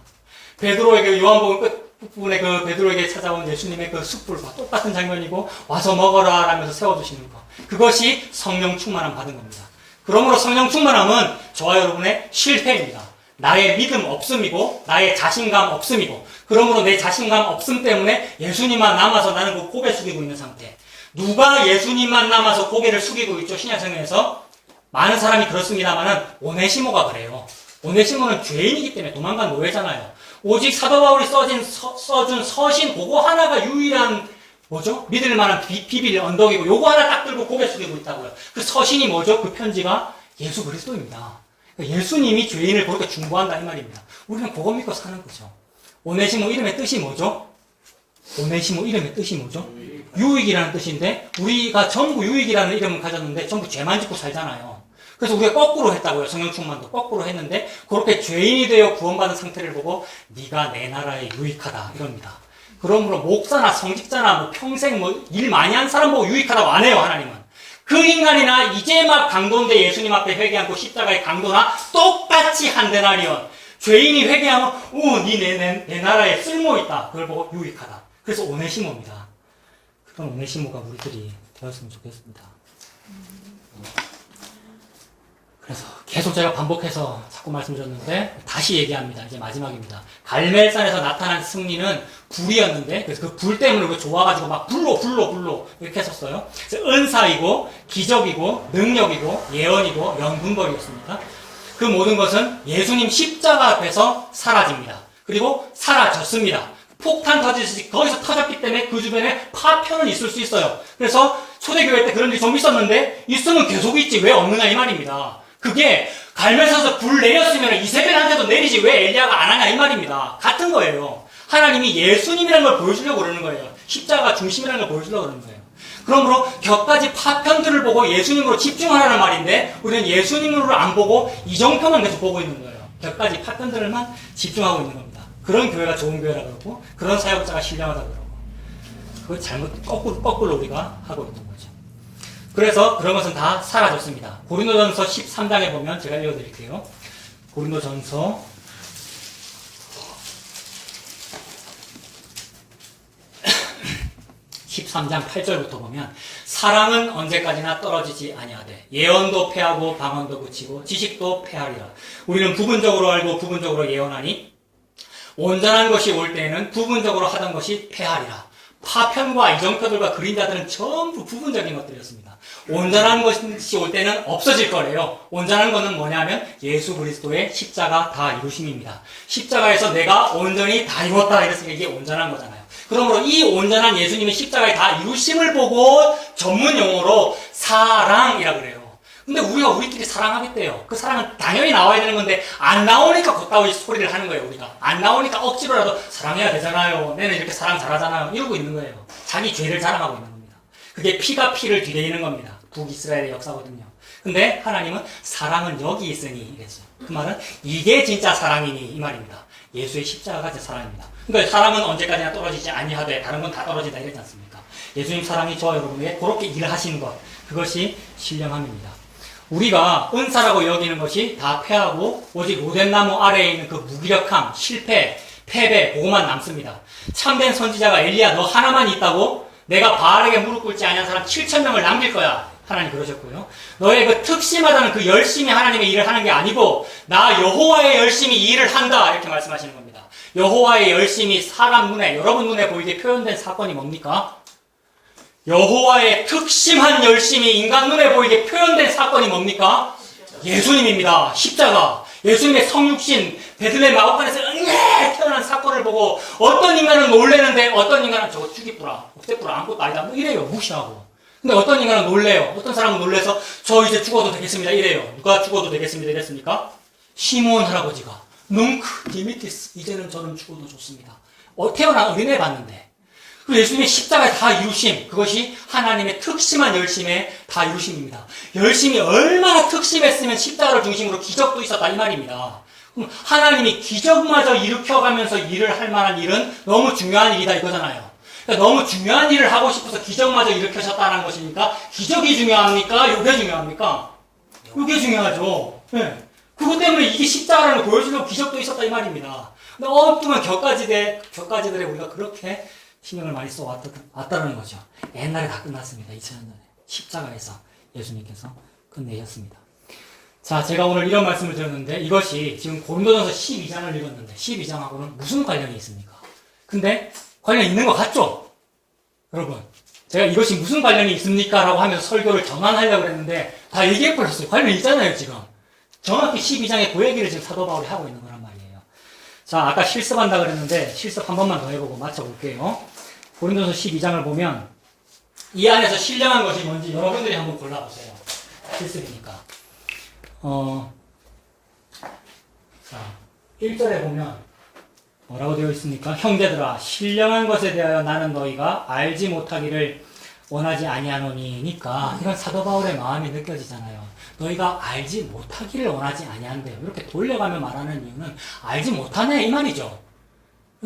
베드로에게 요한복음 끝부분에 그 베드로에게 찾아온 예수님의 그 숯불과 똑같은 장면이고 와서 먹어라 라면서 세워주시는 것. 그것이 성령 충만함 받은 겁니다. 그러므로 성령 충만함은 저와 여러분의 실패입니다. 나의 믿음 없음이고 나의 자신감 없음이고 그러므로 내 자신감 없음 때문에 예수님만 남아서 나는 그 고개 숙이고 있는 상태. 누가 예수님만 남아서 고개를 숙이고 있죠? 신약성경에서 많은 사람이 그렇습니다만은 오네시모가 그래요. 오네시모는 죄인이기 때문에 도망간 노예잖아요. 오직 사도 바울이 써준 서신 그거 하나가 유일한 뭐죠? 믿을 만한 비빌 언덕이고 요거 하나 딱 들고 고개 숙이고 있다고요. 그 서신이 뭐죠? 그 편지가 예수 그리스도입니다. 예수님이 죄인을 그렇게 중보한다 이 말입니다. 우리는 그거 믿고 사는 거죠. 오네시모 이름의 뜻이 뭐죠? 오네시모 이름의 뜻이 뭐죠? 유익이라는 뜻인데 우리가 전부 유익이라는 이름을 가졌는데 전부 죄만 짓고 살잖아요. 그래서 우리가 거꾸로 했다고요. 성령 충만도 거꾸로 했는데 그렇게 죄인이 되어 구원받은 상태를 보고 네가 내 나라에 유익하다 이럽니다. 그러므로 목사나 성직자나 뭐 평생 뭐 일 많이 한 사람 보고 유익하다고 안 해요. 하나님은. 그 인간이나 이제 막 강도인데 예수님 앞에 회개하고 십자가의 강도나 똑같이 한 데나리온. 죄인이 회개하면 내 나라에 쓸모있다. 그걸 보고 유익하다. 그래서 오네시모입니다. 그런 오네시모가 우리들이 되었으면 좋겠습니다. 그래서 계속 제가 반복해서 자꾸 말씀드렸는데 다시 얘기합니다. 이제 마지막입니다. 갈멜산에서 나타난 승리는 불이었는데 그래서 그 불 때문에 그 좋아가지고 막 불로 이렇게 했었어요. 그래서 은사이고 기적이고 능력이고 예언이고 연분벌이었습니다. 그 모든 것은 예수님 십자가 앞에서 사라집니다. 그리고 사라졌습니다. 폭탄 터지듯이 거기서 터졌기 때문에 그 주변에 파편은 있을 수 있어요. 그래서 초대교회 때 그런 일이 좀 있었는데 있으면 계속 있지 왜 없느냐 이 말입니다. 그게 갈멜산에서 불 내렸으면 이세벨한테도 내리지 왜 엘리야가 안 하냐 이 말입니다. 같은 거예요. 하나님이 예수님이라는 걸 보여주려고 그러는 거예요. 십자가 중심이라는 걸 보여주려고 그러는 거예요. 그러므로 격가지 파편들을 보고 예수님으로 집중하라는 말인데 우리는 예수님으로 안 보고 이정표만 계속 보고 있는 거예요. 격가지 파편들만 집중하고 있는 겁니다. 그런 교회가 좋은 교회라 그러고 그런 사역자가 신령하다 그러고 그걸 잘못 거꾸로 우리가 하고 있는 거죠. 그래서 그런 것은 다 사라졌습니다. 고린도전서 13장에 보면 제가 읽어드릴게요. 고린도전서 13장 8절부터 보면 사랑은 언제까지나 떨어지지 아니하되 예언도 패하고 방언도 그치고 지식도 패하리라. 우리는 부분적으로 알고 부분적으로 예언하니 온전한 것이 올 때에는 부분적으로 하던 것이 패하리라. 파편과 이정표들과 그림자들은 전부 부분적인 것들이었습니다. 온전한 것이 올 때는 없어질 거래요. 온전한 것은 뭐냐면 예수 그리스도의 십자가 다 이루심입니다. 십자가에서 내가 온전히 다 이뤘다 이랬으니까 이게 온전한 거잖아요. 그러므로 이 온전한 예수님의 십자가에 다 이루심을 보고 전문 용어로 사랑이라 그래요. 근데 우리가 우리끼리 사랑하겠대요. 그 사랑은 당연히 나와야 되는 건데 안 나오니까 걷다위 소리를 하는 거예요. 우리가 안 나오니까 억지로라도 사랑해야 되잖아요. 내는 이렇게 사랑 잘하잖아요. 이러고 있는 거예요. 자기 죄를 자랑하고 있는 겁니다. 그게 피가 피를 뒤대이는 겁니다. 북이스라엘의 역사거든요. 근데 하나님은 사랑은 여기 있으니 이랬어요. 그 말은 이게 진짜 사랑이니 이 말입니다. 예수의 십자가가 제 사랑입니다. 그러니까 사랑은 언제까지나 떨어지지 아니하되 다른 건 다 떨어진다 이러지 않습니까? 예수님 사랑이 저와 여러분에게 그렇게 일하신 것, 그것이 신령함입니다. 우리가 은사라고 여기는 것이 다 패하고 오직 로뎀나무 아래에 있는 그 무기력함, 실패, 패배, 그것만 남습니다. 참된 선지자가 엘리야 너 하나만 있다고? 내가 바알에게 무릎 꿇지 아니한 사람 7,000명을 남길 거야. 하나님 그러셨고요. 너의 그 특심하다는 그 열심히 하나님의 일을 하는 게 아니고 나 여호와의 열심히 이 일을 한다 이렇게 말씀하시는 겁니다. 여호와의 열심히 사람 눈에, 여러분 눈에 보이게 표현된 사건이 뭡니까? 여호와의 특심한 열심이 인간 눈에 보이게 표현된 사건이 뭡니까? 예수님입니다. 십자가. 예수님의 성육신, 베들레헴 마구간에서 태어난 사건을 보고 어떤 인간은 놀래는데 어떤 인간은 저거 죽이뿌라, 없애뿌라, 아무것도 아니다. 뭐 이래요. 무시하고. 근데 어떤 인간은 놀래요. 어떤 사람은 놀래서 저 이제 죽어도 되겠습니다. 이래요. 누가 죽어도 되겠습니다. 이랬습니까? 시므온 할아버지가 뭉크 디미티스 이제는 저는 죽어도 좋습니다. 태어난 어린애 봤는데 그리고 예수님의 십자가에 다 이루심, 그것이 하나님의 특심한 열심에 다 이루심입니다. 열심이 얼마나 특심했으면 십자가를 중심으로 기적도 있었다 이 말입니다. 그럼 하나님이 기적마저 일으켜가면서 일을 할 만한 일은 너무 중요한 일이다 이거잖아요. 그러니까 너무 중요한 일을 하고 싶어서 기적마저 일으켜셨다는 것이니까 기적이 중요합니까? 요게 중요합니까? 요게 중요하죠. 네. 그것 때문에 이게 십자가라는 걸 보여주려고 기적도 있었다 이 말입니다. 근데 엉뚱한 격가지들에 우리가 그렇게 신경을 많이 써왔다는 거죠. 옛날에 다 끝났습니다. 2000년 전에. 십자가에서 예수님께서 끝내셨습니다. 자, 제가 오늘 이런 말씀을 드렸는데 이것이 지금 고린도전서 12장을 읽었는데 12장하고는 무슨 관련이 있습니까? 근데 관련이 있는 것 같죠? 여러분, 제가 이것이 무슨 관련이 있습니까? 라고 하면서 설교를 전환하려고 했는데 다 얘기해버렸어요. 관련이 있잖아요, 지금. 정확히 12장의 그 얘기를 지금 사도 바울이 하고 있는 거란 말이에요. 자, 아까 실습한다 그랬는데 실습 한 번만 더 해보고 맞춰볼게요. 고린도서 12장을 보면 이 안에서 신령한 것이 뭔지 여러분들이 한번 골라보세요. 실습이니까. 자, 1절에 보면 뭐라고 되어 있습니까? 형제들아, 신령한 것에 대하여 나는 너희가 알지 못하기를 원하지 아니하노니니까 이런 사도 바울의 마음이 느껴지잖아요. 너희가 알지 못하기를 원하지 아니한대요. 이렇게 돌려가며 말하는 이유는 알지 못하네 이 말이죠.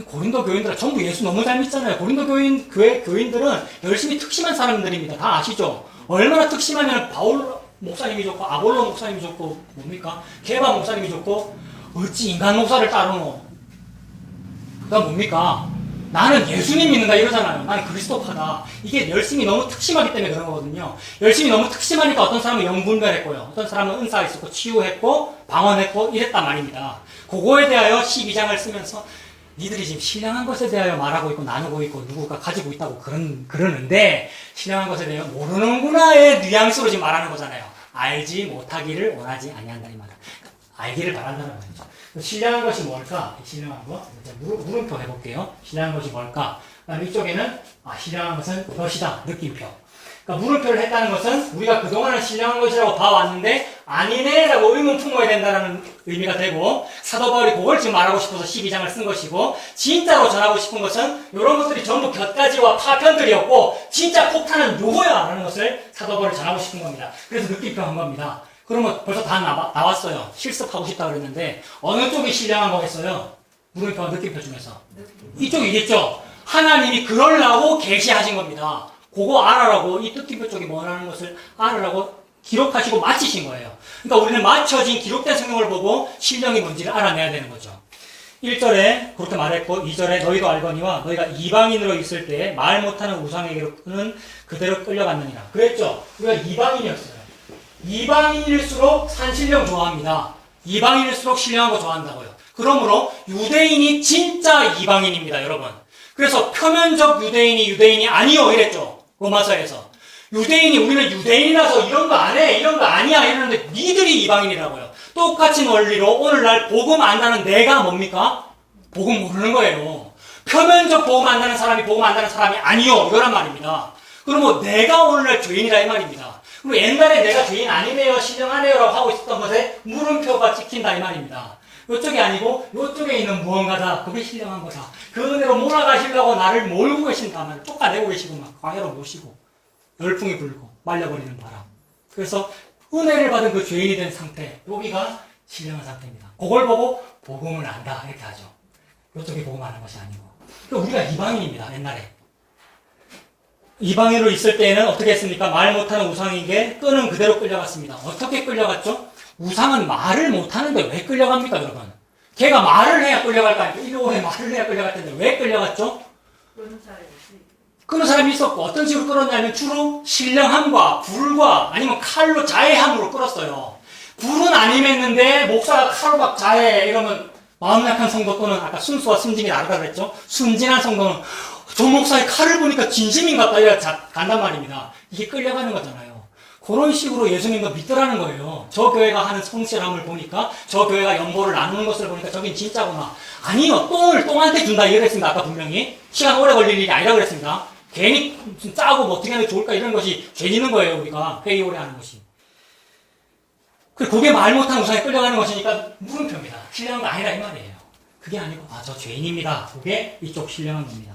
고린도 교인들은 전부 예수 너무 잘 믿잖아요. 고린도 교회 교인들은 열심히 특심한 사람들입니다. 다 아시죠? 얼마나 특심하면 바울 목사님이 좋고 아볼로 목사님이 좋고 뭡니까? 게바 목사님이 좋고 어찌 인간 목사를 따르노? 그다음 뭡니까? 나는 예수님 믿는다 이러잖아요. 나는 그리스도파다. 이게 열심히 너무 특심하기 때문에 그런 거거든요. 열심히 너무 특심하니까 어떤 사람은 영분별했고요. 어떤 사람은 은사가 있었고 치유했고 방언했고 이랬단 말입니다. 그거에 대하여 12장을 쓰면서 니들이 지금 신령한 것에 대하여 말하고 있고 나누고 있고 누구가 가지고 있다고 그러는데 신령한 것에 대하여 모르는구나의 뉘앙스로 지금 말하는 거잖아요. 알지 못하기를 원하지 아니한다는 말은 알기를 바란다는 말이죠. 신령한 것이 뭘까? 신령한 것 물음표 해볼게요. 신령한 것이 뭘까? 그다음에 이쪽에는 신령한 것은 것이다 느낌표. 그러니까 물음표를 했다는 것은 우리가 그동안은 신령한 것이라고 봐왔는데 아니네 라고 의문 품어야 된다는 의미가 되고 사도 바울이 그걸 지금 말하고 싶어서 12장을 쓴 것이고 진짜로 전하고 싶은 것은 이런 것들이 전부 곁가지와 파편들이었고 진짜 폭탄은 누구야? 라는 것을 사도 바울이 전하고 싶은 겁니다. 그래서 느낌표 한 겁니다. 그러면 벌써 다 나왔어요. 실습하고 싶다 그랬는데 어느 쪽이 신령한 거겠어요? 물음표, 느낌표 중에서. 이쪽이겠죠? 하나님이 그러려고 계시하신 겁니다. 그거 알아라고, 이 느낌표 쪽이 뭐라는 것을 알아라고 기록하시고 마치신 거예요. 그러니까 우리는 맞춰진 기록된 성경을 보고 신령이 뭔지를 알아내야 되는 거죠. 1절에 그렇게 말했고 2절에 너희도 알거니와 너희가 이방인으로 있을 때 말 못하는 우상에게로는 그대로 끌려갔느니라. 그랬죠? 우리가 이방인이었어요. 이방인일수록 산신령 좋아합니다. 이방인일수록 신령한 거 좋아한다고요. 그러므로 유대인이 진짜 이방인입니다, 여러분. 그래서 표면적 유대인이 아니요 이랬죠. 로마서에서. 유대인이 우리는 유대인이라서 이런 거 안 해, 이런 거 아니야 이러는데 니들이 이방인이라고요. 똑같은 원리로 오늘날 복음 안다는 내가 뭡니까? 복음 모르는 거예요. 표면적 복음 안다는 사람이 복음 안다는 사람이 아니요 이거란 말입니다. 그러면 내가 오늘날 죄인이라 이 말입니다. 그리고 옛날에 내가 죄인 아니네요, 신령하네요 라고 하고 있었던 것에 물음표가 찍힌다 이 말입니다. 이쪽이 아니고 이쪽에 있는 무언가다. 그게 신령한 거다. 그 은혜로 몰아가시려고 나를 몰고 계신다면 쫓아내고 계시고 막 광야로 모시고 열풍이 불고 말려버리는 바람. 그래서 은혜를 받은 그 죄인이 된 상태, 여기가 신령한 상태입니다. 그걸 보고 복음을 안다 이렇게 하죠. 이쪽이 복음 아는 것이 아니고. 우리가 이방인입니다. 옛날에. 이방인으로 있을 때에는 어떻게 했습니까? 말 못하는 우상에게 끈은 그대로 끌려갔습니다. 어떻게 끌려갔죠? 우상은 말을 못하는데 왜 끌려갑니까, 여러분? 걔가 말을 해야 끌려갈 거 아닙니까? 일본에 말을 해야 끌려갈 텐데 왜 끌려갔죠? 끄는 사람이 있었고 어떤 식으로 끌었냐면 주로 신령함과 불과 아니면 칼로 자해함으로 끌었어요. 불은 안 임했는데 목사가 칼로 막 자해 이러면 마음 약한 성도 또는 아까 순수와 순진이 다르다 그랬죠? 순진한 성도는 저 목사의 칼을 보니까 진심인 것 같다 이렇게 간단 말입니다. 이게 끌려가는 거잖아요. 그런 식으로 예수님도 믿더라는 거예요. 저 교회가 하는 성실함을 보니까 저 교회가 연보를 나누는 것을 보니까 저긴 진짜구나. 아니요. 똥을 똥한테 준다 이랬습니다. 아까 분명히. 시간 오래 걸릴 일이 아니라 그랬습니다. 괜히 짜고 뭐 어떻게 하면 좋을까 이런 것이 죄 짓는 거예요. 우리가 회의 오래 하는 것이. 그게 말 못한 우상에 끌려가는 것이니까 물음표입니다. 신령한 거 아니라 이 말이에요. 그게 아니고 저 죄인입니다. 그게 이쪽 신령한 겁니다.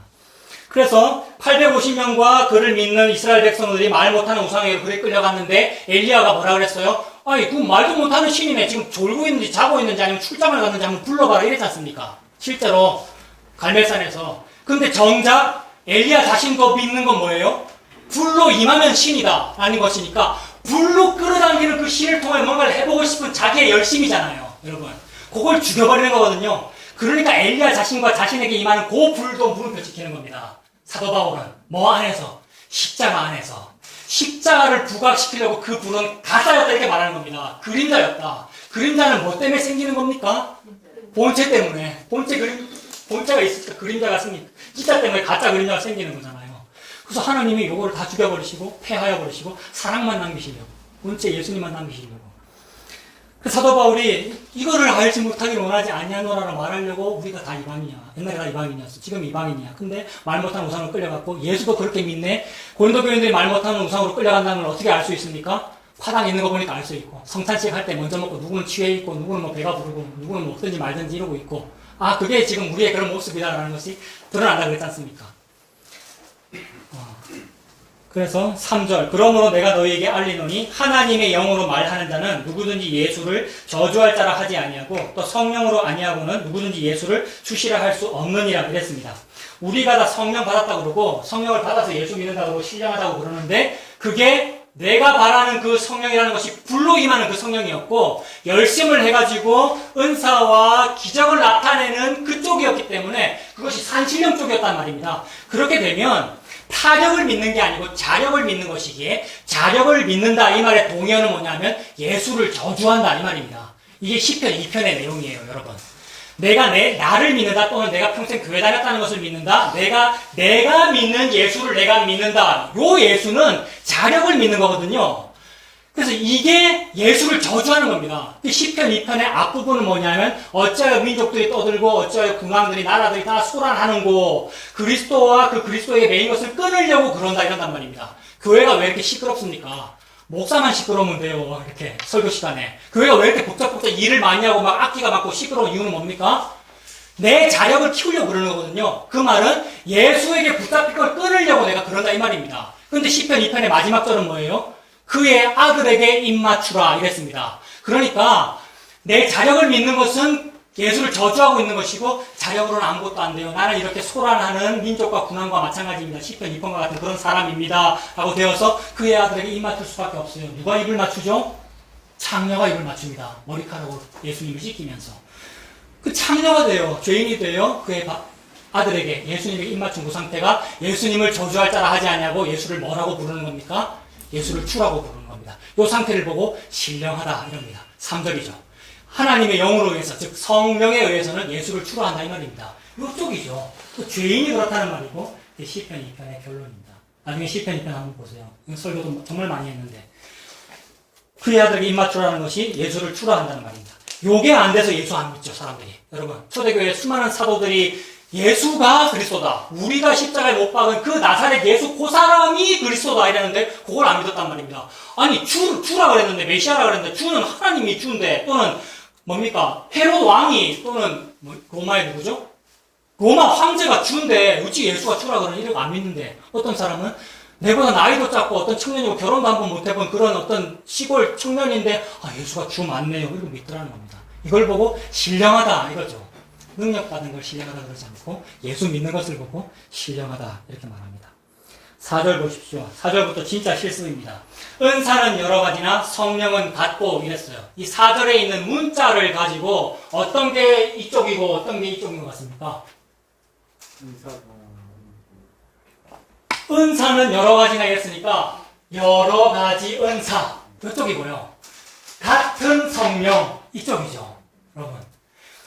그래서 850명과 그를 믿는 이스라엘 백성들이 말 못하는 우상에게 그래 끌려갔는데 엘리야가 뭐라 그랬어요? 아이 그 말도 못하는 신이네. 지금 졸고 있는지 자고 있는지 아니면 출장을 갔는지 한번 불러봐라 이랬지 않습니까? 실제로 갈멜산에서. 근데 정작 엘리야 자신도 믿는 건 뭐예요? 불로 임하면 신이다 라는 것이니까 불로 끌어당기는 그 신을 통해 뭔가를 해보고 싶은 자기의 열심이잖아요. 여러분 그걸 죽여버리는 거거든요. 그러니까 엘리야 자신과 자신에게 임하는 그 불도 물음표 지키는 겁니다. 사도 바울은 뭐 안에서? 십자가 안에서. 십자가를 부각시키려고 그 불은 가짜였다 이렇게 말하는 겁니다. 그림자였다. 그림자는 뭐 때문에 생기는 겁니까? 본체 때문에. 본체가 있으니까 그림자가 생깁니다. 진짜 때문에 가짜 그림자가 생기는 거잖아요. 그래서 하나님이 이거를 다 죽여버리시고 폐하여 버리시고 사랑만 남기시려고. 본체 예수님만 남기시려고. 사도 바울이 이거를 알지 못하기를 원하지 아니하노라고 말하려고 우리가 다 이방인이야. 옛날에 다 이방인이었어. 지금 이방인이야. 근데 말 못하는 우상으로 끌려갔고 예수도 그렇게 믿네. 고린도 교인들이 말 못하는 우상으로 끌려간다는 걸 어떻게 알 수 있습니까? 화당에 있는 거 보니까 알 수 있고 성찬식 할 때 먼저 먹고 누구는 취해 있고 누구는 뭐 배가 부르고 누구는 먹든지 말든지 이러고 있고 그게 지금 우리의 그런 모습이다라는 것이 드러난다고 그랬지 않습니까? 그래서 3절 그러므로 내가 너희에게 알리노니 하나님의 영으로 말하는 자는 누구든지 예수를 저주할 자라 하지 아니하고 또 성령으로 아니하고는 누구든지 예수를 수시라 할 수 없느니라 그랬습니다. 우리가 다 성령 받았다고 그러고 성령을 받아서 예수 믿는다고 그러고 신령하다고 그러는데 그게 내가 바라는 그 성령이라는 것이 불로 임하는 그 성령이었고 열심을 해가지고 은사와 기적을 나타내는 그쪽이었기 때문에 그것이 산신령 쪽이었단 말입니다. 그렇게 되면 타력을 믿는 게 아니고 자력을 믿는 것이기에 자력을 믿는다 이 말의 동의어는 뭐냐면 예수를 저주한다 이 말입니다. 이게 시편 2편의 내용이에요, 여러분. 내가 나를 믿는다 또는 내가 평생 교회 다녔다는 것을 믿는다. 내가 믿는 예수를 내가 믿는다. 요 예수는 자력을 믿는 거거든요. 그래서 이게 예수를 저주하는 겁니다. 시편 2편의 앞부분은 뭐냐면 어찌하여 민족들이 떠들고 어찌하여 군왕들이 나라들이 다 소란하는고 그리스도와 그 그리스도에게 매인 것을 끊으려고 그런다 이런단 말입니다. 교회가 왜 이렇게 시끄럽습니까? 목사만 시끄러우면 돼요. 이렇게 설교 시간에. 교회가 왜 이렇게 복잡복잡 일을 많이 하고 막 악기가 많고 시끄러운 이유는 뭡니까? 내 자력을 키우려고 그러는 거거든요. 그 말은 예수에게 붙잡힐 걸 끊으려고 내가 그런다 이 말입니다. 그런데 시편 2편의 마지막 절은 뭐예요? 그의 아들에게 입맞추라 이랬습니다. 그러니까 내 자력을 믿는 것은 예수를 저주하고 있는 것이고 자력으로는 아무것도 안 돼요. 나는 이렇게 소란하는 민족과 군왕과 마찬가지입니다. 시편 2편과 같은 그런 사람입니다. 라고 되어서 그의 아들에게 입 맞출 수밖에 없어요. 누가 입을 맞추죠? 창녀가 입을 맞춥니다. 머리카락으로 예수님을 씻기면서. 그 창녀가 돼요. 죄인이 돼요. 그의 아들에게 예수님에게 입 맞춘 그 상태가 예수님을 저주할 자라 하지 않냐고 예수를 뭐라고 부르는 겁니까? 예수를 주라고 부르는 겁니다. 이 상태를 보고 신령하다 이럽니다. 3절이죠. 하나님의 영으로 의해서, 즉 성령에 의해서는 예수를 주로 한다 이 말입니다. 이쪽이죠. 또 죄인이 그렇다는 말이고 시편 2편의 결론입니다. 나중에 시편 2편 한번 보세요. 설교도 정말 많이 했는데 그의 아들에게 입 맞추라는 것이 예수를 주로 한다는 말입니다. 요게 안 돼서 예수 안 믿죠, 사람들이. 여러분, 초대교회 수많은 사도들이 예수가 그리스도다. 우리가 십자가에 못 박은 그 나사렛 예수 그 사람이 그리스도다 이랬는데 그걸 안 믿었단 말입니다. 아니 주라 그랬는데 메시아라 그랬는데 주는 하나님이 주인데 또는 뭡니까? 헤롯 왕이 또는 로마의 누구죠? 로마 황제가 주인데 어찌 예수가 주라 그러는 이러고 안 믿는데 어떤 사람은 내보다 나이도 작고 어떤 청년이고 결혼도 한 번 못 해본 그런 어떤 시골 청년인데 예수가 주 맞네요 이러고 믿더라는 겁니다. 이걸 보고 신령하다 이거죠. 능력받은 걸 신령하다 그러지 않고 예수 믿는 것을 보고 신령하다 이렇게 말합니다. 4절 보십시오. 4절부터 진짜 실수입니다. 은사는 여러 가지나 성령은 같고 이랬어요. 이 4절에 있는 문자를 가지고 어떤 게 이쪽이고 어떤 게 이쪽인 것 같습니까? 은사는 여러 가지나 이랬으니까 여러 가지 은사 이쪽이고요. 같은 성령 이쪽이죠. 여러분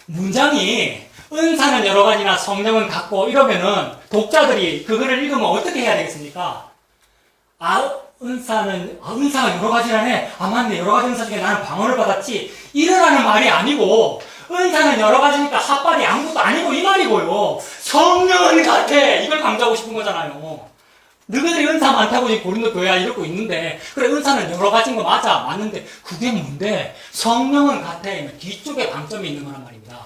문장이 은사는 여러 가지나 성령은 같고 이러면은 독자들이 그거를 읽으면 어떻게 해야 되겠습니까? 은사가 여러 가지라네. 맞네. 여러 가지 은사 중에 나는 방언을 받았지. 이러라는 말이 아니고 은사는 여러 가지니까 핫발이 아무것도 아니고 이 말이고요. 성령은 같아. 이걸 강조하고 싶은 거잖아요. 너희들이 은사 많다고 지금 고린도 교회야 이러고 있는데 그래 은사는 여러 가지인 거 맞는데 그게 뭔데? 성령은 같아. 뒤쪽에 방점이 있는 거란 말입니다.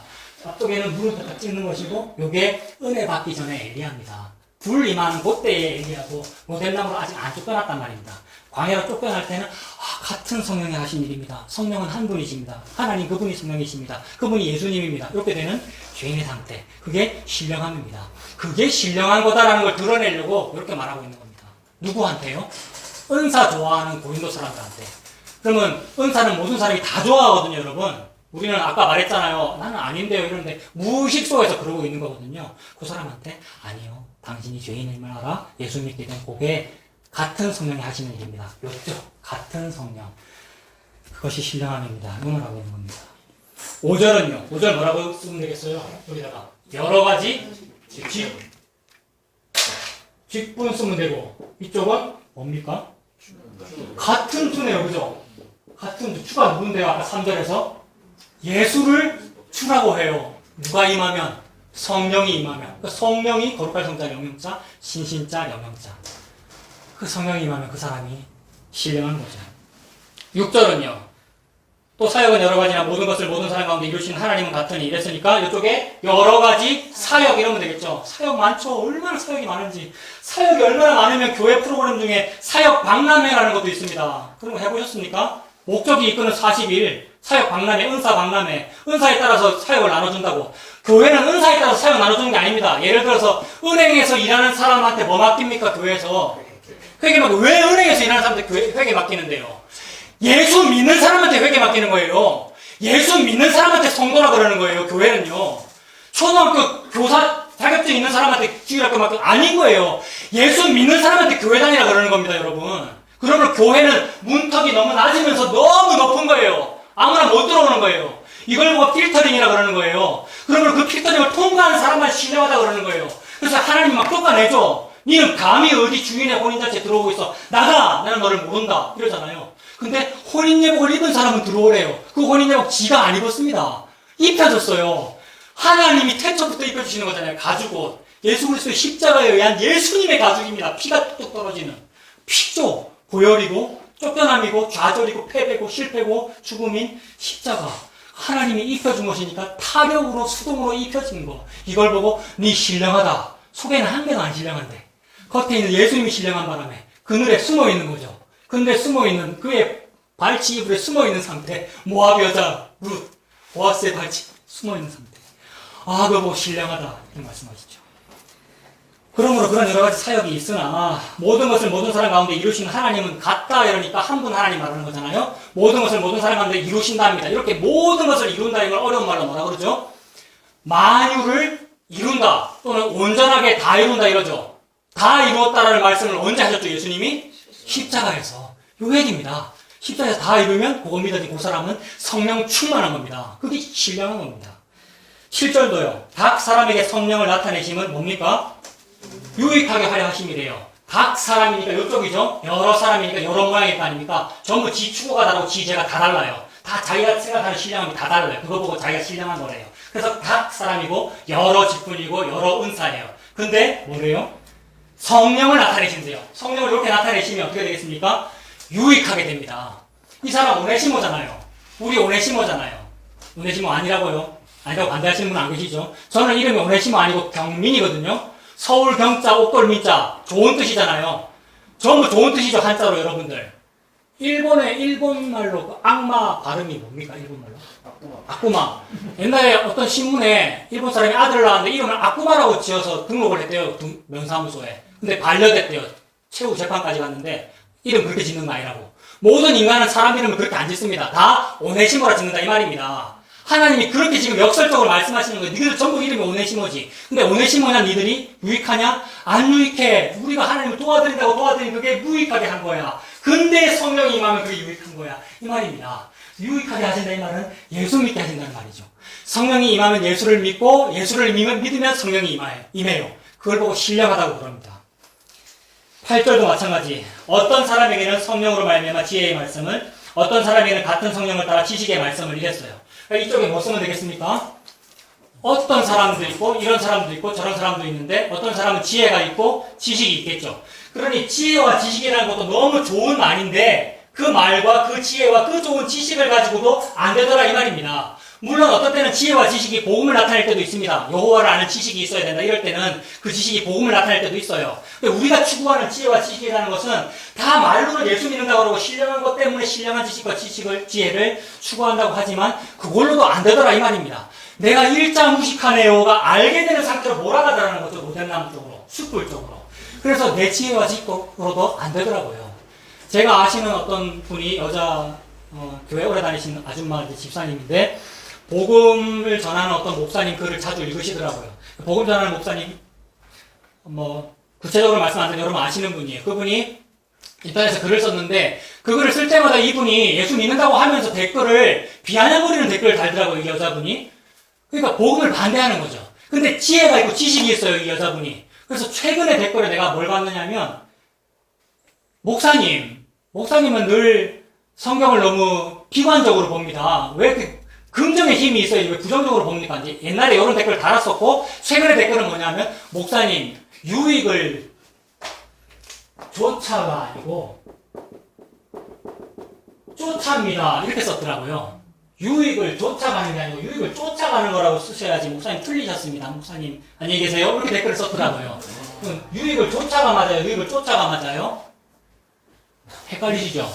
앞쪽에는 물을 딱 찍는 것이고 요게 은혜 받기 전에 엘리야입니다. 불 임하는 그때의 엘리야고 모델나무로 아직 안 쫓겨났단 말입니다. 광야로 쫓겨날 때는 같은 성령이 하신 일입니다. 성령은 한 분이십니다. 하나님 그분이 성령이십니다. 그분이 예수님입니다. 이렇게 되는 죄인의 상태. 그게 신령함입니다. 그게 신령한 거다라는 걸 드러내려고 이렇게 말하고 있는 겁니다. 누구한테요? 은사 좋아하는 고린도 사람들한테. 그러면 은사는 모든 사람이 다 좋아하거든요, 여러분. 우리는 아까 말했잖아요. 나는 아닌데요. 이러는데 무의식 속에서 그러고 있는 거거든요. 그 사람한테 아니요. 당신이 죄인임을 알아 예수 믿게 된 그게 같은 성령이 하시는 일입니다. 요죠. 같은 성령. 그것이 신령함입니다. 응원하고 있는 겁니다. 5절은요. 5절 뭐라고 쓰면 되겠어요? 여기다가 여러 가지 직분 쓰면 되고 이쪽은 뭡니까? 같은 주네요. 그죠? 같은 주. 주가 누군데요? 아까 3절에서 예수를 주라고 해요. 누가 임하면? 성령이 임하면. 그 성령이 거룩할 성자 영영자, 신신자 영영자. 그 성령이 임하면 그 사람이 신령한 거죠. 6절은요. 또 사역은 여러 가지나 모든 것을 모든 사람 가운데 이루신 하나님은 같으니 이랬으니까 이쪽에 여러 가지 사역 이러면 되겠죠. 사역 많죠. 얼마나 사역이 많은지. 사역이 얼마나 많으면 교회 프로그램 중에 사역 박람회라는 것도 있습니다. 그런 거 해보셨습니까? 목적이 이끄는 40일 사역 박람회, 은사 박람회, 은사에 따라서 사역을 나눠준다고. 교회는 은사에 따라서 사역 나눠주는 게 아닙니다. 예를 들어서 은행에서 일하는 사람한테 뭐 맡깁니까? 교회에서 회계 맡겨. 왜 은행에서 일하는 사람한테 회계 맡기는데요? 예수 믿는 사람한테 회계 맡기는 거예요. 예수 믿는 사람한테 성도라 그러는 거예요. 교회는요. 초등학교 교사 자격증 있는 사람한테 주일학교 맡기는 아닌 거예요. 예수 믿는 사람한테 교회 다니라 그러는 겁니다, 여러분. 그러면 교회는 문턱이 너무 낮으면서 너무 높은 거예요. 아무나 못 들어오는 거예요. 이걸 보고 필터링이라 그러는 거예요. 그러면 그 필터링을 통과하는 사람만 신뢰하다 그러는 거예요. 그래서 하나님 막 쫓아내죠. 니는 감히 어디 주인의 혼인잔치에 들어오고 있어. 나가! 나는 너를 모른다. 이러잖아요. 근데 혼인예복을 입은 사람은 들어오래요. 그 혼인예복 지가 안 입었습니다. 입혀줬어요. 하나님이 태초부터 입혀주시는 거잖아요. 가죽옷. 예수 그리스도의 십자가에 의한 예수님의 가죽입니다. 피가 뚝뚝 떨어지는. 피죠. 고열이고 쫓겨남이고 좌절이고 패배고 실패고 죽음인 십자가. 하나님이 입혀준 것이니까 타격으로 수동으로 입혀진 거. 이걸 보고 네 신령하다. 속에는 한 개도 안 신령한데 겉에 있는 예수님이 신령한 바람에 그늘에 숨어있는 거죠. 근데 숨어있는 그의 발치 이불에 숨어있는 상태 모압 여자 룻 보아스의 발치 숨어있는 상태. 아, 그거 보고 신령하다. 이렇게 말씀하시죠. 그러므로 그런 여러 가지 사역이 있으나 모든 것을 모든 사람 가운데 이루시는 하나님은 같다 이러니까 한 분 하나님 말하는 거잖아요. 모든 것을 모든 사람 가운데 이루신답니다. 이렇게 모든 것을 이룬다 이걸 어려운 말로 뭐라 그러죠? 만유를 이룬다 또는 온전하게 다 이룬다 이러죠. 다 이루었다라는 말씀을 언제 하셨죠? 예수님이? 십자가에서. 요 얘기입니다. 십자가에서 다 이루면 그거 믿어지 그 사람은 성령 충만한 겁니다. 그게 신령한 겁니다. 7절도요. 각 사람에게 성령을 나타내심은 뭡니까? 유익하게 하려 하심이래요. 각 사람이니까 이쪽이죠. 여러 사람이니까 여러 모양일 거 아닙니까? 전부 지 추구가 다르고 지 죄가 다 달라요. 다 자기가 생각하는 신령함이 다 달라요. 그거 보고 자기가 신령한 거래요. 그래서 각 사람이고 여러 직분이고 여러 은사예요. 근데 뭐래요? 성령을 나타내신대요. 성령을 이렇게 나타내시면 어떻게 되겠습니까? 유익하게 됩니다. 이 사람 오네시모잖아요. 우리 오네시모잖아요. 오네시모 아니라고요? 아니라고 반대하시는 분 안 계시죠? 저는 이름이 오네시모 아니고 경민이거든요. 서울 경자 옥돌 민자 좋은 뜻이잖아요. 전부 좋은 뜻이죠. 한자로 여러분들. 일본의 일본말로 그 악마 발음이 뭡니까? 일본말로? 아쿠마. 옛날에 어떤 신문에 일본 사람이 아들을 낳았는데 이름을 아쿠마라고 지어서 등록을 했대요. 명사무소에. 근데 반려됐대요. 최후 재판까지 갔는데 이름 그렇게 짓는 거 아니라고. 모든 인간은 사람 이름을 그렇게 안 짓습니다. 다 오네시모라 짓는다 이 말입니다. 하나님이 그렇게 지금 역설적으로 말씀하시는 거예요. 니들 전부 이름이 오네시모지. 근데 오네시모냐 니들이 유익하냐? 안 유익해. 우리가 하나님을 도와드린다고 도와드리는 그게 유익하게 한 거야. 근데 성령이 임하면 그게 유익한 거야. 이 말입니다. 유익하게 하신다 이 말은 예수 믿게 하신다는 말이죠. 성령이 임하면 예수를 믿고 예수를 믿으면 성령이 임해요. 그걸 보고 신령하다고 그럽니다. 8절도 마찬가지. 어떤 사람에게는 성령으로 말미암아 지혜의 말씀을, 어떤 사람에게는 같은 성령을 따라 지식의 말씀을 이랬어요. 그러니까 이쪽에 뭐 쓰면 되겠습니까? 어떤 사람도 있고 이런 사람도 있고 저런 사람도 있는데 어떤 사람은 지혜가 있고 지식이 있겠죠. 그러니 지혜와 지식이라는 것도 너무 좋은 말인데 그 말과 그 지혜와 그 좋은 지식을 가지고도 안 되더라 이 말입니다. 물론 어떤 때는 지혜와 지식이 복음을 나타낼 때도 있습니다. 여호와를 아는 지식이 있어야 된다. 이럴 때는 그 지식이 복음을 나타낼 때도 있어요. 근데 우리가 추구하는 지혜와 지식이라는 것은 다 말로는 예수 믿는다고 그러고 신령한 것 때문에 신령한 지식과 지혜를 추구한다고 하지만 그걸로도 안 되더라 이 말입니다. 내가 일자 무식하네요가 알게 되는 상태로 몰아가더라는 거죠. 로덴남 쪽으로, 숯불 쪽으로. 그래서 내 지혜와 지식으로도 안 되더라고요. 제가 아시는 어떤 분이 여자 교회 오래 다니시는 아줌마 집사님인데 복음을 전하는 어떤 목사님 글을 자주 읽으시더라고요. 복음 전하는 목사님 구체적으로 말씀 안 드리면 여러분 아시는 분이에요. 그분이 인터넷에서 글을 썼는데 그 글을 쓸 때마다 이분이 예수 믿는다고 하면서 댓글을 비아냥거리는 댓글을 달더라고요. 이 여자분이. 그러니까 복음을 반대하는 거죠. 근데 지혜가 있고 지식이 있어요. 이 여자분이. 그래서 최근에 댓글에 내가 뭘 봤느냐면 목사님은 늘 성경을 너무 비관적으로 봅니다. 왜 이렇게 긍정의 힘이 있어야지 왜 부정적으로 봅니까? 이제 옛날에 이런 댓글을 달았었고 최근에 댓글은 뭐냐면 목사님 유익을 쫓아가 아니고 쫓아입니다. 이렇게 썼더라고요. 유익을 쫓아가는 게 아니고 유익을 쫓아가는 거라고 쓰셔야지 목사님 틀리셨습니다. 목사님 안녕히 계세요. 이렇게 댓글을 썼더라고요. 유익을 쫓아가 맞아요? 유익을 쫓아가 맞아요? 헷갈리시죠?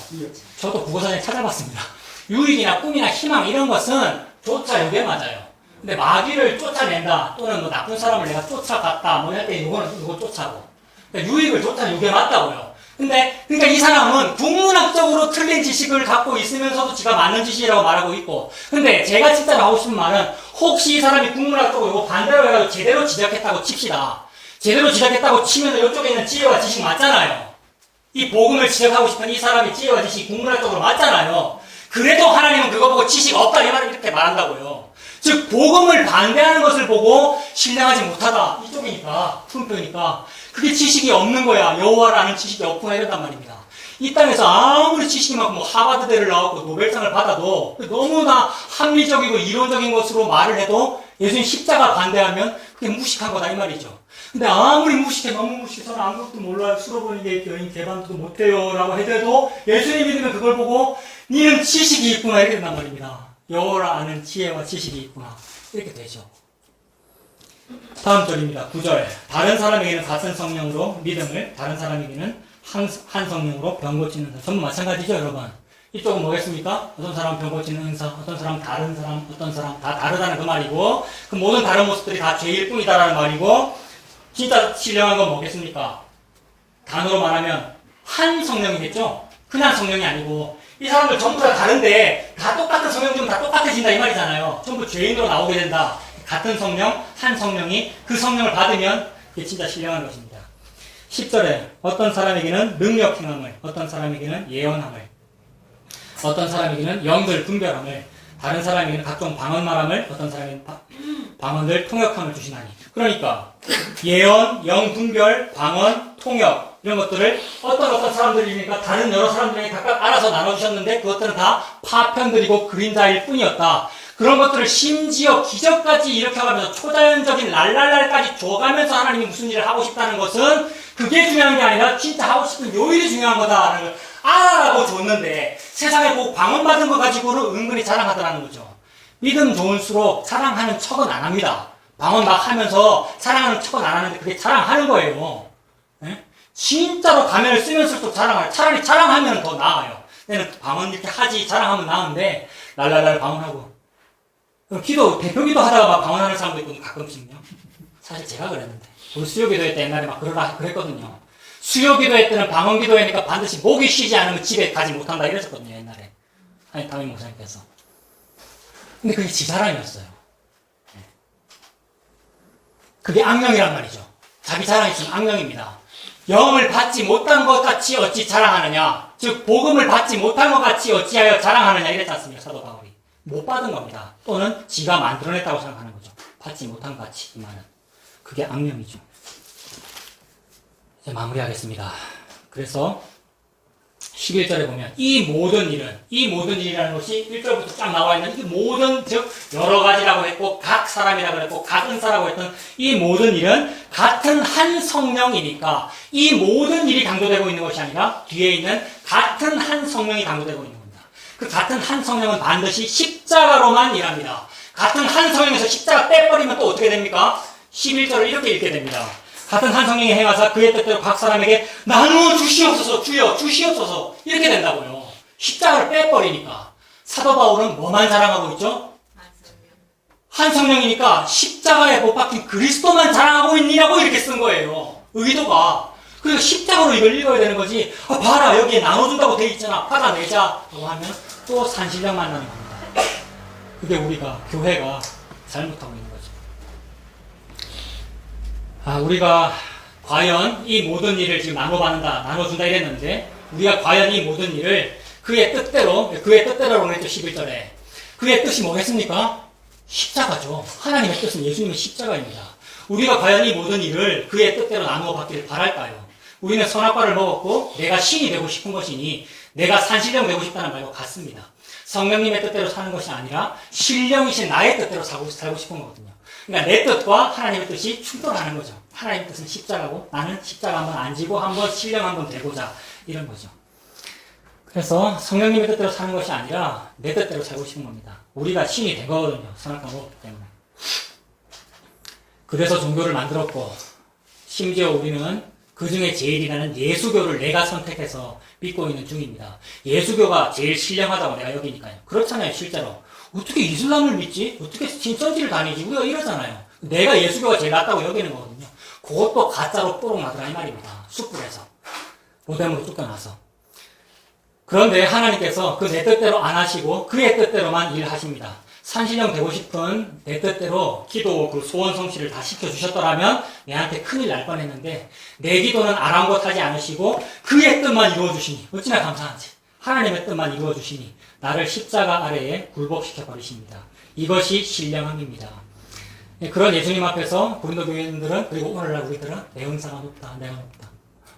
저도 국어사전에 찾아봤습니다. 유익이나 꿈이나 희망 이런 것은 쫓아 이게 맞아요. 근데 마귀를 쫓아낸다 또는 뭐 나쁜 사람을 내가 쫓아갔다 뭐 할 때 이거는 이거 쫓아고 그러니까 유익을 쫓아내는 이게 맞다고요. 근데 그러니까 이 사람은 국문학적으로 틀린 지식을 갖고 있으면서도 지가 맞는 지식이라고 말하고 있고 근데 제가 진짜 하고 싶은 말은 혹시 이 사람이 국문학적으로 이거 반대로 해가지고 제대로 지적했다고 칩시다. 제대로 지적했다고 치면 이쪽에 있는 지혜와 지식 맞잖아요. 이 복음을 지적하고 싶은 이 사람이 지혜와 지식이 국문학적으로 맞잖아요. 그래도 하나님은 그거 보고 지식 없다 이 말을 이렇게 말한다고요. 즉 복음을 반대하는 것을 보고 신뢰하지 못하다 이쪽이니까 품표니까 그게 지식이 없는 거야. 여호와를 아는 지식이 없구나 이런단 말입니다. 이 땅에서 아무리 지식이 많고 하버드대를 나왔고 노벨상을 받아도 너무나 합리적이고 이론적인 것으로 말을 해도 예수님 십자가 반대하면 그게 무식한 거다 이 말이죠. 근데 아무리 무식해 너무 무식해 저는 아무것도 몰라요. 수로보니 여인 개반도 못해요 라고 해도 예수님 믿으면 그걸 보고 니는 지식이 있구나 이렇게 된단 말입니다. 여호와를 아는 지혜와 지식이 있구나 이렇게 되죠. 다음 절입니다. 9절. 다른 사람에게는 같은 성령으로 믿음을 다른 사람에게는 한 성령으로 병 고치는 사람. 전부 마찬가지죠 여러분. 이쪽은 뭐겠습니까? 어떤 사람은 병 고치는 은사, 어떤 사람은 다른 사람, 어떤 사람 다 다르다는 그 말이고, 그 모든 다른 모습들이 다 죄일 뿐이다라는 말이고, 진짜 신령한 건 뭐겠습니까? 단어로 말하면 한 성령이겠죠? 흔한 성령이 아니고, 이 사람들 전부 다 다른데 다 똑같은 성령 좀 다 똑같아진다 이 말이잖아요. 전부 죄인으로 나오게 된다. 같은 성령, 한 성령이 그 성령을 받으면 그게 진짜 신령한 것입니다. 10절에 어떤 사람에게는 능력 행함을, 어떤 사람에게는 예언함을, 어떤 사람에게는 영들 분별함을, 다른 사람에게는 각종 방언 말함을, 어떤 사람에게는 방언들 통역함을 주시나니. 그러니까 예언, 영 분별, 방언, 통역 이런 것들을 어떤 사람들이니까 다른 여러 사람들에게 각각 알아서 나눠주셨는데 그것들은 다 파편들이고 그림자일 뿐이었다. 그런 것들을 심지어 기적까지 일으켜가면서 초자연적인 랄랄랄까지 줘가면서 하나님이 무슨 일을 하고 싶다는 것은 그게 중요한 게 아니라 진짜 하고 싶은 요일이 중요한 거다라는 걸 알아라고 줬는데 세상에 뭐 방언받은 거 가지고는 은근히 자랑하더라는 거죠. 믿음 좋을수록 자랑하는 척은 안 합니다. 방언 막 하면서 자랑하는 척은 안 하는데 그게 자랑하는 거예요. 네? 진짜로 가면을 쓰면 쓸수록 자랑할, 차라리 자랑하면 더 나아요. 내는 방언 이렇게 하지 자랑하면 나은데 랄랄랄 방언하고 대표 기도 하다가 막 방언하는 사람도 있거든요, 가끔씩요. 사실 제가 그랬는데. 우리 수요기도회 때 옛날에 막 그랬거든요. 수요기도회 때는 방언 기도회니까 반드시 목이 쉬지 않으면 집에 가지 못한다 이랬었거든요, 옛날에. 아니, 담임 목사님께서. 근데 그게 지 자랑이었어요. 그게 악령이란 말이죠. 자기 자랑이 지금 악령입니다. 영을 받지 못한 것 같이 어찌 자랑하느냐. 즉, 복음을 받지 못한 것 같이 어찌하여 자랑하느냐 이랬지 않습니까, 사도 바울이. 못 받은 겁니다. 또는 지가 만들어냈다고 생각하는 거죠. 받지 못한 것 같이 이 말은. 그게 악령이죠. 이제 마무리하겠습니다. 그래서 11절에 보면 이 모든 일이라는 것이 1절부터 쫙 나와 있는 이 모든, 즉 여러 가지라고 했고 각 사람이라고 했고 각 은사라고 했던 이 모든 일은 같은 한 성령이니까 이 모든 일이 강조되고 있는 것이 아니라 뒤에 있는 같은 한 성령이 강조되고 있는 겁니다. 그 같은 한 성령은 반드시 십자가로만 일합니다. 같은 한 성령에서 십자가 빼버리면 또 어떻게 됩니까? 11절을 이렇게 읽게 됩니다. 같은 한 성령이 행하사 그의 뜻대로 각 사람에게 나누어 주시옵소서, 주여 주시옵소서 이렇게 된다고요. 십자가를 빼버리니까. 사도 바울은 뭐만 자랑하고 있죠? 한 성령이니까 십자가에 못 박힌 그리스도만 자랑하고 있니라고 이렇게 쓴 거예요. 의도가. 그래서 십자가로 이걸 읽어야 되는 거지. 봐라 여기에 나눠준다고 돼 있잖아. 받아내자라고 하면 또 산신령 만나는 겁니다. 그게 우리가 교회가 잘못하고 있는 거죠. 우리가 과연 이 모든 일을 지금 나눠준다 이랬는데, 우리가 과연 이 모든 일을 그의 뜻대로라고 했죠, 11절에. 그의 뜻이 뭐겠습니까? 십자가죠. 하나님의 뜻은 예수님의 십자가입니다. 우리가 과연 이 모든 일을 그의 뜻대로 나누어 받기를 바랄까요? 우리는 선악과를 먹었고, 내가 신이 되고 싶은 것이니, 내가 산신령 되고 싶다는 말과 같습니다. 성령님의 뜻대로 사는 것이 아니라, 신령이신 나의 뜻대로 살고 싶은 거거든요. 그러니까 내 뜻과 하나님의 뜻이 충돌하는 거죠. 하나님의 뜻은 십자가고 나는 십자가 한번 안 지고 한번 신령 한번 되고자 이런 거죠. 그래서 성령님의 뜻대로 사는 것이 아니라 내 뜻대로 살고 싶은 겁니다. 우리가 신이 되거든요. 선악과 먹었기 때문에. 그래서 종교를 만들었고 심지어 우리는 그 중에 제일이라는 예수교를 내가 선택해서 믿고 있는 중입니다. 예수교가 제일 신령하다고 내가 여기니까요. 그렇잖아요, 실제로. 어떻게 이슬람을 믿지? 어떻게 신천지를 다니지? 우리가 이러잖아요. 내가 예수교가 제일 낫다고 여기는 거거든요. 그것도 가짜로 뽀록 나더라 이 말입니다. 숯불에서. 로뎀으로 쫓겨나서. 그런데 하나님께서 그 내 뜻대로 안 하시고 그의 뜻대로만 일하십니다. 산신령 되고 싶은 내 뜻대로 기도 그 소원 성취를 다 시켜주셨더라면 내한테 큰일 날 뻔했는데 내 기도는 아랑곳하지 않으시고 그의 뜻만 이루어주시니 어찌나 감사한지. 하나님의 뜻만 이루어주시니 나를 십자가 아래에 굴복시켜 버리십니다. 이것이 신령함입니다. 그런 예수님 앞에서 고린도 교인들은, 그리고 오늘날 우리들은 내 은사가 높다, 내가 높다.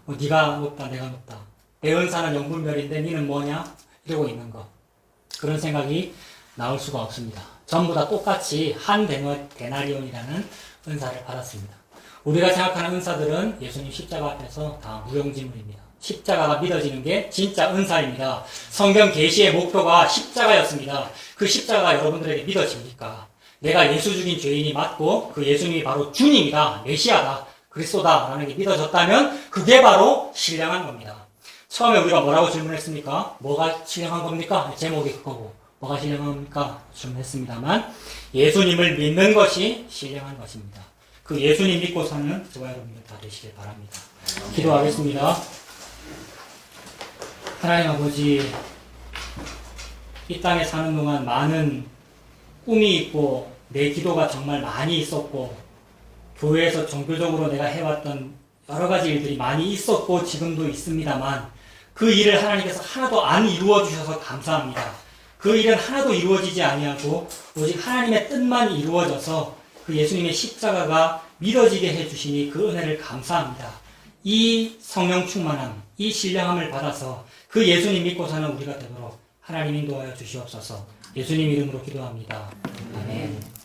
네가 높다, 내가 높다. 내 은사는 영분별인데 니는 뭐냐? 이러고 있는 것. 그런 생각이 나올 수가 없습니다. 전부 다 똑같이 한 데나리온이라는 은사를 받았습니다. 우리가 생각하는 은사들은 예수님 십자가 앞에서 다 무용지물입니다. 십자가가 믿어지는 게 진짜 은사입니다. 성경 계시의 목표가 십자가였습니다. 그 십자가가 여러분들에게 믿어집니까? 내가 예수 죽인 죄인이 맞고 그 예수님이 바로 주님이다, 메시아다, 그리스도다 라는 게 믿어졌다면 그게 바로 신령한 겁니다. 처음에 우리가 뭐라고 질문했습니까? 뭐가 신령한 겁니까? 제목이 그거고 뭐가 신령한 겁니까? 질문했습니다만 예수님을 믿는 것이 신령한 것입니다. 그 예수님 믿고 사는 저와 여러분들 다 되시길 바랍니다. 기도하겠습니다. 하나님 아버지, 이 땅에 사는 동안 많은 꿈이 있고 내 기도가 정말 많이 있었고 교회에서 종교적으로 내가 해왔던 여러 가지 일들이 많이 있었고 지금도 있습니다만 그 일을 하나님께서 하나도 안 이루어 주셔서 감사합니다. 그 일은 하나도 이루어지지 아니하고 오직 하나님의 뜻만 이루어져서 그 예수님의 십자가가 믿어지게 해주시니 그 은혜를 감사합니다. 이 성령 충만함, 이 신령함을 받아서 그 예수님 믿고 사는 우리가 되도록 하나님 인도하여 주시옵소서. 예수님 이름으로 기도합니다. 아멘.